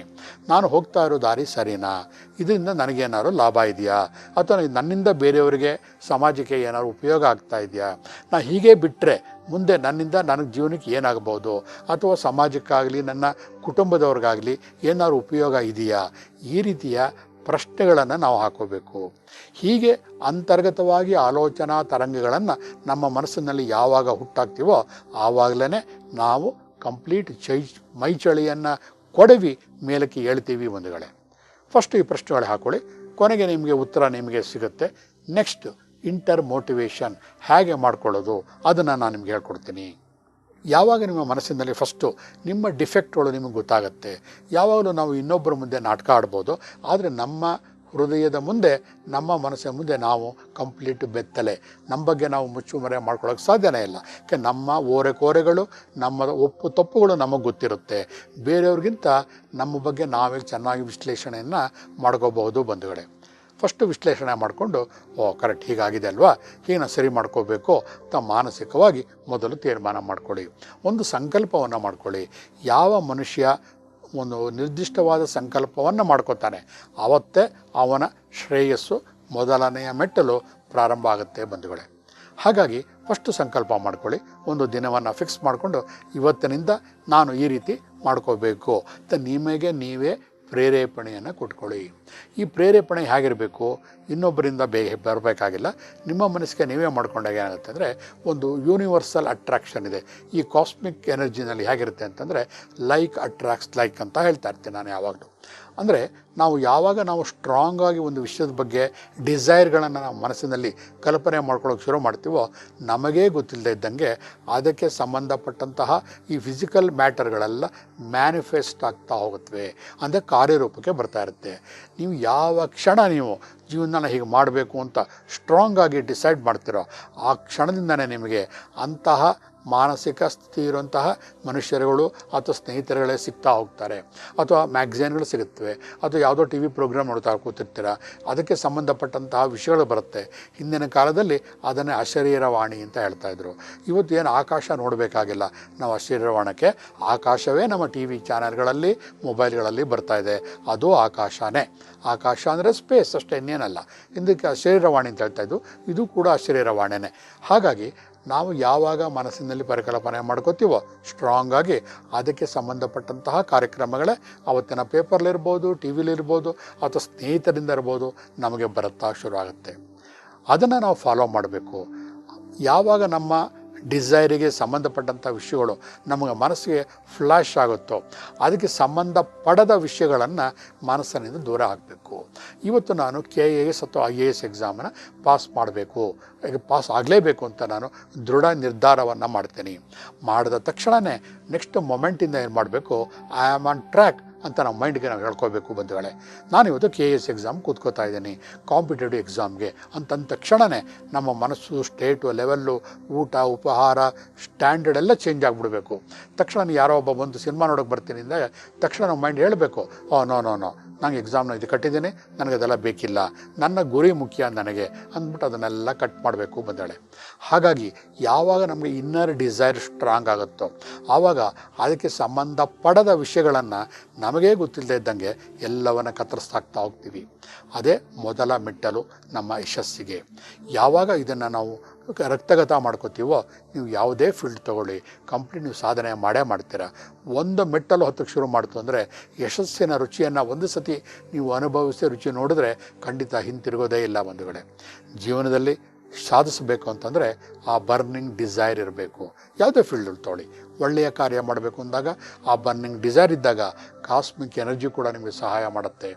ನಾನು ಹೋಗ್ತಾ ಇರೋ ದಾರಿ ಸರಿನಾ, ಇದರಿಂದ ನನಗೇನಾದ್ರು ಲಾಭ ಇದೆಯಾ, ಅಥವಾ ನನ್ನಿಂದ ಬೇರೆಯವರಿಗೆ ಸಮಾಜಕ್ಕೆ ಏನಾದ್ರು ಉಪಯೋಗ ಆಗ್ತಾ ಇದೆಯಾ, ನಾನು ಹೀಗೆ ಬಿಟ್ಟರೆ ಮುಂದೆ ನನ್ನಿಂದ ನನಗೆ ಜೀವನಕ್ಕೆ ಏನಾಗಬಹುದು, ಅಥವಾ ಸಮಾಜಕ್ಕಾಗಲಿ ನನ್ನ ಕುಟುಂಬದವ್ರಿಗಾಗಲಿ ಏನಾದ್ರು ಉಪಯೋಗ ಇದೆಯಾ, ಈ ರೀತಿಯ ಪ್ರಶ್ನೆಗಳನ್ನು ನಾವು ಹಾಕೋಬೇಕು. ಹೀಗೆ ಅಂತರ್ಗತವಾಗಿ ಆಲೋಚನಾ ತರಂಗಗಳನ್ನು ನಮ್ಮ ಮನಸ್ಸಿನಲ್ಲಿ ಯಾವಾಗ ಹುಟ್ಟಾಗ್ತೀವೋ ಆವಾಗಲೇ ನಾವು ಕಂಪ್ಲೀಟ್ ಮೈಚಳಿಯನ್ನು ಕೊಡವಿ ಮೇಲಕ್ಕೆ ಹೇಳ್ತೀವಿ ಬಂಧುಗಳೇ. ಫಸ್ಟ್ ಈ ಪ್ರಶ್ನೆಗಳು ಹಾಕೊಳ್ಳಿ, ಕೊನೆಗೆ ನಿಮಗೆ ಉತ್ತರ ನಿಮಗೆ ಸಿಗುತ್ತೆ. ನೆಕ್ಸ್ಟ್ ಮೋಟಿವೇಶನ್ ಹೇಗೆ ಮಾಡ್ಕೊಳ್ಳೋದು ಅದನ್ನು ನಾನು ನಿಮ್ಗೆ ಹೇಳ್ಕೊಡ್ತೀನಿ. ಯಾವಾಗ ನಿಮ್ಮ ಮನಸ್ಸಿನಲ್ಲಿ ಫಸ್ಟು ನಿಮ್ಮ ಡಿಫೆಕ್ಟ್ಗಳು ನಿಮಗೆ ಗೊತ್ತಾಗುತ್ತೆ. ಯಾವಾಗಲೂ ನಾವು ಇನ್ನೊಬ್ಬರ ಮುಂದೆ ನಾಟಕ ಆಡ್ಬೋದು, ಆದರೆ ನಮ್ಮ ಹೃದಯದ ಮುಂದೆ, ನಮ್ಮ ಮನಸ್ಸಿನ ಮುಂದೆ ನಾವು ಕಂಪ್ಲೀಟ್ ಬೆತ್ತಲೆ. ನಮ್ಮ ಬಗ್ಗೆ ನಾವು ಮುಚ್ಚುಮರೆ ಮಾಡ್ಕೊಳ್ಳೋಕೆ ಸಾಧ್ಯನೇ ಇಲ್ಲ. ಯಾಕೆ ನಮ್ಮ ಓರೆಕೋರೆಗಳು, ನಮ್ಮ ಒಪ್ಪು ತಪ್ಪುಗಳು ನಮಗೆ ಗೊತ್ತಿರುತ್ತೆ. ಬೇರೆಯವ್ರಿಗಿಂತ ನಮ್ಮ ಬಗ್ಗೆ ನಾವೇ ಚೆನ್ನಾಗಿ ವಿಶ್ಲೇಷಣೆಯನ್ನು ಮಾಡ್ಕೋಬಹುದು ಬಂಧುಗಳೇ. ಫಸ್ಟು ವಿಶ್ಲೇಷಣೆ ಮಾಡಿಕೊಂಡು, ಕರೆಕ್ಟ್ ಹೀಗಾಗಿದೆ ಅಲ್ವಾ, ಹೀಗೆ ನಾವು ಸರಿ ಮಾಡ್ಕೋಬೇಕು ಅಂತ ಮಾನಸಿಕವಾಗಿ ಮೊದಲು ತೀರ್ಮಾನ ಮಾಡ್ಕೊಳ್ಳಿ. ಒಂದು ಸಂಕಲ್ಪವನ್ನು ಮಾಡ್ಕೊಳ್ಳಿ. ಯಾವ ಮನುಷ್ಯ ಒಂದು ನಿರ್ದಿಷ್ಟವಾದ ಸಂಕಲ್ಪವನ್ನು ಮಾಡ್ಕೋತಾನೆ ಆವತ್ತೇ ಅವನ ಶ್ರೇಯಸ್ಸು ಮೊದಲನೆಯ ಮೆಟ್ಟಲು ಪ್ರಾರಂಭ ಆಗುತ್ತೆ ಬಂಧುಗಳೇ. ಹಾಗಾಗಿ ಫಸ್ಟು ಸಂಕಲ್ಪ ಮಾಡ್ಕೊಳ್ಳಿ. ಒಂದು ದಿನವನ್ನು ಫಿಕ್ಸ್ ಮಾಡಿಕೊಂಡು ಇವತ್ತಿನಿಂದ ನಾನು ಈ ರೀತಿ ಮಾಡ್ಕೋಬೇಕು ಅಂತ ನಿಮಗೆ ನೀವೇ ಪ್ರೇರೇಪಣೆಯನ್ನು ಕೊಟ್ಕೊಳ್ಳಿ. ಈ ಪ್ರೇರೇಪಣೆ ಹೇಗಿರಬೇಕು, ಇನ್ನೊಬ್ಬರಿಂದ ಬರಬೇಕಾಗಿಲ್ಲ. ನಿಮ್ಮ ಮನಸ್ಸಿಗೆ ನೀವೇ ಮಾಡ್ಕೊಂಡಾಗ ಏನಾಗುತ್ತೆ ಅಂದರೆ, ಒಂದು ಯೂನಿವರ್ಸಲ್ ಅಟ್ರಾಕ್ಷನ್ ಇದೆ. ಈ ಕಾಸ್ಮಿಕ್ ಎನರ್ಜಿನಲ್ಲಿ ಹೇಗಿರುತ್ತೆ ಅಂತಂದರೆ, ಲೈಕ್ ಅಟ್ರಾಕ್ಟ್ಸ್ ಲೈಕ್ ಅಂತ ಹೇಳ್ತಾ ಇರ್ತೀನಿ ನಾನು ಯಾವಾಗಲೂ. ಅಂದರೆ ನಾವು ಸ್ಟ್ರಾಂಗಾಗಿ ಒಂದು ವಿಷಯದ ಬಗ್ಗೆ ಡಿಸೈರ್ಗಳನ್ನು ನಾವು ಮನಸ್ಸಿನಲ್ಲಿ ಕಲ್ಪನೆ ಮಾಡ್ಕೊಳ್ಳೋಕೆ ಶುರು ಮಾಡ್ತೀವೋ, ನಮಗೇ ಗೊತ್ತಿಲ್ಲದೆ ಇದ್ದಂಗೆ ಅದಕ್ಕೆ ಸಂಬಂಧಪಟ್ಟಂತಹ ಈ ಫಿಸಿಕಲ್ ಮ್ಯಾಟರ್ಗಳೆಲ್ಲ ಮ್ಯಾನಿಫೆಸ್ಟ್ ಆಗ್ತಾ ಹೋಗುತ್ತವೆ, ಅಂದರೆ ಕಾರ್ಯರೂಪಕ್ಕೆ ಬರ್ತಾ ಇರುತ್ತೆ. ನೀವು ಯಾವ ಕ್ಷಣ ನೀವು ಜೀವನನ ಹೀಗೆ ಮಾಡಬೇಕು ಅಂತ ಸ್ಟ್ರಾಂಗಾಗಿ ಡಿಸೈಡ್ ಮಾಡ್ತೀರೋ, ಆ ಕ್ಷಣದಿಂದನೇ ನಿಮಗೆ ಅಂತಹ ಮಾನಸಿಕ ಸ್ಥಿತಿ ಇರುವಂತಹ ಮನುಷ್ಯರುಗಳು ಅಥವಾ ಸ್ನೇಹಿತರುಗಳೇ ಸಿಗ್ತಾ ಹೋಗ್ತಾರೆ, ಅಥವಾ ಮ್ಯಾಗ್ಝಿನ್ಗಳು ಸಿಗುತ್ತವೆ, ಅಥವಾ ಯಾವುದೋ ಟಿ ವಿ ಪ್ರೋಗ್ರಾಮ್ ನೋಡ್ತಾ ಕೂತಿರ್ತೀರ, ಅದಕ್ಕೆ ಸಂಬಂಧಪಟ್ಟಂತಹ ವಿಷಯಗಳು ಬರುತ್ತೆ. ಹಿಂದಿನ ಕಾಲದಲ್ಲಿ ಅದನ್ನೇ ಅಶರೀರವಾಣಿ ಅಂತ ಹೇಳ್ತಾಯಿದ್ರು. ಇವತ್ತು ಏನು ಆಕಾಶ ನೋಡಬೇಕಾಗಿಲ್ಲ ನಾವು ಅಶರೀರವಾಣಕ್ಕೆ, ಆಕಾಶವೇ ನಮ್ಮ ಟಿ ವಿ ಚಾನೆಲ್ಗಳಲ್ಲಿ ಮೊಬೈಲ್ಗಳಲ್ಲಿ ಬರ್ತಾ ಇದೆ, ಅದು ಆಕಾಶನೇ. ಆಕಾಶ ಅಂದರೆ ಸ್ಪೇಸ್ ಅಷ್ಟೇ, ಇನ್ನೇನಲ್ಲ. ಇದಕ್ಕೆ ಅಶರೀರವಾಣಿ ಅಂತ ಹೇಳ್ತಾಯಿದ್ದು, ಇದು ಕೂಡ ಅಶರೀರವಾಣಿನೇ. ಹಾಗಾಗಿ ನಾವು ಯಾವಾಗ ಮನಸ್ಸಿನಲ್ಲಿ ಪರಿಕಲ್ಪನೆ ಮಾಡ್ಕೋತೀವೋ ಸ್ಟ್ರಾಂಗಾಗಿ, ಅದಕ್ಕೆ ಸಂಬಂಧಪಟ್ಟಂತಹ ಕಾರ್ಯಕ್ರಮಗಳೇ ಅವತ್ತಿನ ಪೇಪರ್ಲಿರ್ಬೋದು, ಟಿ ವಿಲಿರ್ಬೋದು, ಅಥವಾ ಸ್ನೇಹಿತರಿಂದ ಇರ್ಬೋದು, ನಮಗೆ ಬರುತ್ತಾ ಶುರು ಆಗುತ್ತೆ. ಅದನ್ನು ನಾವು ಫಾಲೋ ಮಾಡಬೇಕು. ಯಾವಾಗ ನಮ್ಮ ಡಿಸೈರಿಗೆ ಸಂಬಂಧಪಟ್ಟಂಥ ವಿಷಯಗಳು ನಮಗೆ ಮನಸ್ಸಿಗೆ ಫ್ಲ್ಯಾಶ್ ಆಗುತ್ತೋ, ಅದಕ್ಕೆ ಸಂಬಂಧಪಡದ ವಿಷಯಗಳನ್ನು ಮನಸ್ಸಿನಿಂದ ದೂರ ಆಗಬೇಕು. ಇವತ್ತು ನಾನು KAS ಅಥವಾ IAS ಎಕ್ಸಾಮನ್ನು ಪಾಸ್ ಮಾಡಬೇಕು, ಪಾಸ್ ಆಗಲೇಬೇಕು ಅಂತ ನಾನು ದೃಢ ನಿರ್ಧಾರವನ್ನು ಮಾಡ್ತೀನಿ. ಮಾಡಿದ ತಕ್ಷಣವೇ ನೆಕ್ಸ್ಟ್ ಮೊಮೆಂಟಿಂದ ಏನು ಮಾಡಬೇಕು, ಐ ಆಮ್ ಆನ್ ಟ್ರ್ಯಾಕ್ ಅಂತ ನಮ್ಮ ಮೈಂಡ್ಗೆ ನಾವು ಹೇಳ್ಕೋಬೇಕು ಬಂಧುಗಳೇ. ನಾನಿವತ್ತು KAS ಎಕ್ಸಾಮ್ ಕೂತ್ಕೋತಾ ಇದ್ದೀನಿ, ಕಾಂಪಿಟೇಟಿವ್ ಎಕ್ಸಾಮ್ಗೆ ಅಂತಂದ ತಕ್ಷಣವೇ ನಮ್ಮ ಮನಸ್ಸು, ಸ್ಟೇಟು, ಲೆವೆಲ್ಲು, ಊಟ, ಉಪಹಾರ, ಸ್ಟ್ಯಾಂಡರ್ಡ್ ಎಲ್ಲ ಚೇಂಜ್ ಆಗಿಬಿಡಬೇಕು. ತಕ್ಷಣ ಯಾರೋ ಒಬ್ಬ ಬಂದು ಸಿನಿಮಾ ನೋಡೋಕೆ ಬರ್ತೀನಿ ಅಂದಾಗ ತಕ್ಷಣ ನಮ್ಮ ಮೈಂಡ್ ಹೇಳಬೇಕು, ನೋ ನಂಗೆ ಎಕ್ಸಾಮ್ನ ಇದು ಕಟ್ಟಿದ್ದೀನಿ, ನನಗೆ ಅದೆಲ್ಲ ಬೇಕಿಲ್ಲ, ನನ್ನ ಗುರಿ ಮುಖ್ಯ ನನಗೆ ಅಂದ್ಬಿಟ್ಟು ಅದನ್ನೆಲ್ಲ ಕಟ್ ಮಾಡಬೇಕು ಬಂದಾಳೆ. ಹಾಗಾಗಿ ಯಾವಾಗ ನಮಗೆ ಇನ್ನರ್ ಡಿಸೈರ್ ಸ್ಟ್ರಾಂಗ್ ಆಗುತ್ತೋ ಆವಾಗ ಅದಕ್ಕೆ ಸಂಬಂಧಪಡದ ವಿಷಯಗಳನ್ನು ನಮಗೇ ಗೊತ್ತಿಲ್ಲದೆ ಇದ್ದಂಗೆ ಎಲ್ಲವನ್ನು ಕತ್ತರಿಸ್ತಾಗ್ತಾ ಹೋಗ್ತೀವಿ. ಅದೇ ಮೊದಲ ಮೆಟ್ಟಲು ನಮ್ಮ ಯಶಸ್ಸಿಗೆ. ಯಾವಾಗ ಇದನ್ನು ನಾವು ರಕ್ತಗತ ಮಾಡ್ಕೋತೀವೋ, ನೀವು ಯಾವುದೇ ಫೀಲ್ಡ್ ತೊಗೊಳ್ಳಿ, ಕಂಪ್ಲೀಟ್ ನೀವು ಸಾಧನೆ ಮಾಡೇ ಮಾಡ್ತೀರಾ. ಒಂದು ಮೆಟ್ಟಲು ಹತ್ತಕ್ಕೆ ಶುರು ಮಾಡ್ತು ಅಂದರೆ ಯಶಸ್ಸಿನ ರುಚಿಯನ್ನು ಒಂದು ಸತಿ ನೀವು ಅನುಭವಿಸಿ ರುಚಿ ನೋಡಿದ್ರೆ ಖಂಡಿತ ಹಿಂತಿರುಗೋದೇ ಇಲ್ಲ ಬಂಧುಗಳೇ. ಜೀವನದಲ್ಲಿ ಸಾಧಿಸಬೇಕು ಅಂತಂದರೆ ಆ ಬರ್ನಿಂಗ್ ಡಿಸೈರ್ ಇರಬೇಕು. ಯಾವುದೇ ಫೀಲ್ಡಲ್ಲಿ ತೊಗೊಳ್ಳಿ, ಒಳ್ಳೆಯ ಕಾರ್ಯ ಮಾಡಬೇಕು ಅಂದಾಗ ಆ ಬರ್ನಿಂಗ್ ಡಿಸೈರ್ ಇದ್ದಾಗ ಕಾಸ್ಮಿಕ್ ಎನರ್ಜಿ ಕೂಡ ನಿಮಗೆ ಸಹಾಯ ಮಾಡುತ್ತೆ.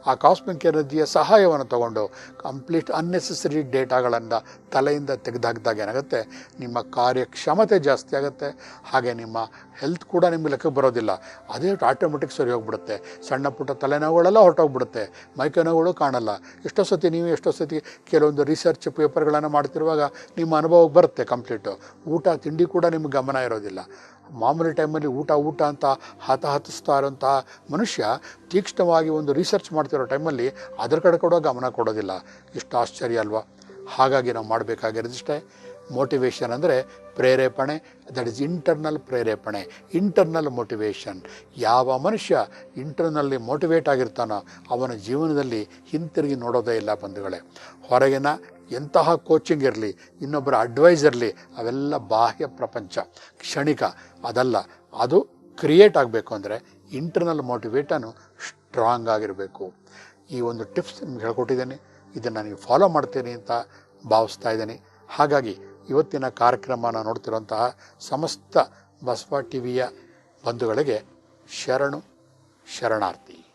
ಆ ಕಾಸ್ಮಿಕ್ ಎನರ್ಜಿಯ ಸಹಾಯವನ್ನು ತಗೊಂಡು ಕಂಪ್ಲೀಟ್ ಅನ್ನೆಸೆಸರಿ ಡೇಟಾಗಳನ್ನು ತಲೆಯಿಂದ ತೆಗೆದಾಕಿದಾಗ ಏನಾಗುತ್ತೆ, ನಿಮ್ಮ ಕಾರ್ಯಕ್ಷಮತೆ ಜಾಸ್ತಿ ಆಗುತ್ತೆ. ಹಾಗೆ ನಿಮ್ಮ ಹೆಲ್ತ್ ಕೂಡ ನಿಮಗೆ ಲೆಕ್ಕಕ್ಕೆ ಬರೋದಿಲ್ಲ, ಅದೇ ಆಟೋಮೆಟಿಕ್ ಸರಿ ಹೋಗ್ಬಿಡುತ್ತೆ. ಸಣ್ಣ ಪುಟ್ಟ ತಲೆನೋವುಗಳೆಲ್ಲ ಹೊರಟೋಗ್ಬಿಡುತ್ತೆ, ಮೈಕೈ ನೋವುಗಳು ಕಾಣಲ್ಲ. ಎಷ್ಟೋ ಸತಿ ಕೆಲವೊಂದು ರಿಸರ್ಚ್ ಪೇಪರ್ಗಳನ್ನು ಮಾಡ್ತಿರುವಾಗ ನಿಮ್ಮ ಅನುಭವಕ್ಕೆ ಬರುತ್ತೆ ಕಂಪ್ಲೀಟು. ಊಟ ತಿಂಡಿ ಕೂಡ ನಿಮಗೆ ಗಮನ ಇರೋದಿಲ್ಲ. ಮಾಮೂಲಿ ಟೈಮಲ್ಲಿ ಊಟ ಅಂತ ಹತಹತಿಸ್ತಾ ಇರೋಂಥ ಮನುಷ್ಯ ತೀಕ್ಷ್ಣವಾಗಿ ಒಂದು ರಿಸರ್ಚ್ ಮಾಡ್ತಿರೋ ಟೈಮಲ್ಲಿ ಅದರ ಕಡೆ ಕೂಡ ಗಮನ ಕೊಡೋದಿಲ್ಲ. ಎಷ್ಟು ಆಶ್ಚರ್ಯ ಅಲ್ವಾ? ಹಾಗಾಗಿ ನಾವು ಮಾಡಬೇಕಾಗಿರೋದಿಷ್ಟೇ, ಮೋಟಿವೇಶನ್ ಅಂದರೆ ಪ್ರೇರೇಪಣೆ, ದಟ್ ಈಸ್ ಇಂಟರ್ನಲ್ ಪ್ರೇರೇಪಣೆ, ಇಂಟರ್ನಲ್ ಮೋಟಿವೇಶನ್. ಯಾವ ಮನುಷ್ಯ ಇಂಟರ್ನಲ್ಲಿ ಮೋಟಿವೇಟ್ ಆಗಿರ್ತಾನೋ ಅವನ ಜೀವನದಲ್ಲಿ ಹಿಂತಿರುಗಿ ನೋಡೋದೇ ಇಲ್ಲ ಬಂಧುಗಳೇ. ಹೊರಗಿನ ಎಂತಹ ಕೋಚಿಂಗ್ ಇರಲಿ, ಇನ್ನೊಬ್ಬರ ಅಡ್ವೈಸ್ ಇರಲಿ, ಅವೆಲ್ಲ ಬಾಹ್ಯ ಪ್ರಪಂಚ, ಕ್ಷಣಿಕ. ಅದಲ್ಲ, ಅದು ಕ್ರಿಯೇಟ್ ಆಗಬೇಕು ಅಂದರೆ ಇಂಟರ್ನಲ್ ಮೋಟಿವೇಟನು ಸ್ಟ್ರಾಂಗ್ ಆಗಿರಬೇಕು. ಈ ಒಂದು ಟಿಪ್ಸ್ ನಿಮ್ಗೆ ಹೇಳ್ಕೊಟ್ಟಿದ್ದೇನೆ, ಇದನ್ನು ನೀವು ಫಾಲೋ ಮಾಡ್ತೀನಿ ಅಂತ ಭಾವಿಸ್ತಾ ಇದ್ದೀನಿ. ಹಾಗಾಗಿ ಇವತ್ತಿನ ಕಾರ್ಯಕ್ರಮನ ನೋಡ್ತಿರುವಂತಹ ಸಮಸ್ತ ಬಸವ ಟಿ ವಿಯ ಬಂಧುಗಳಿಗೆ ಶರಣಾರ್ಥಿ.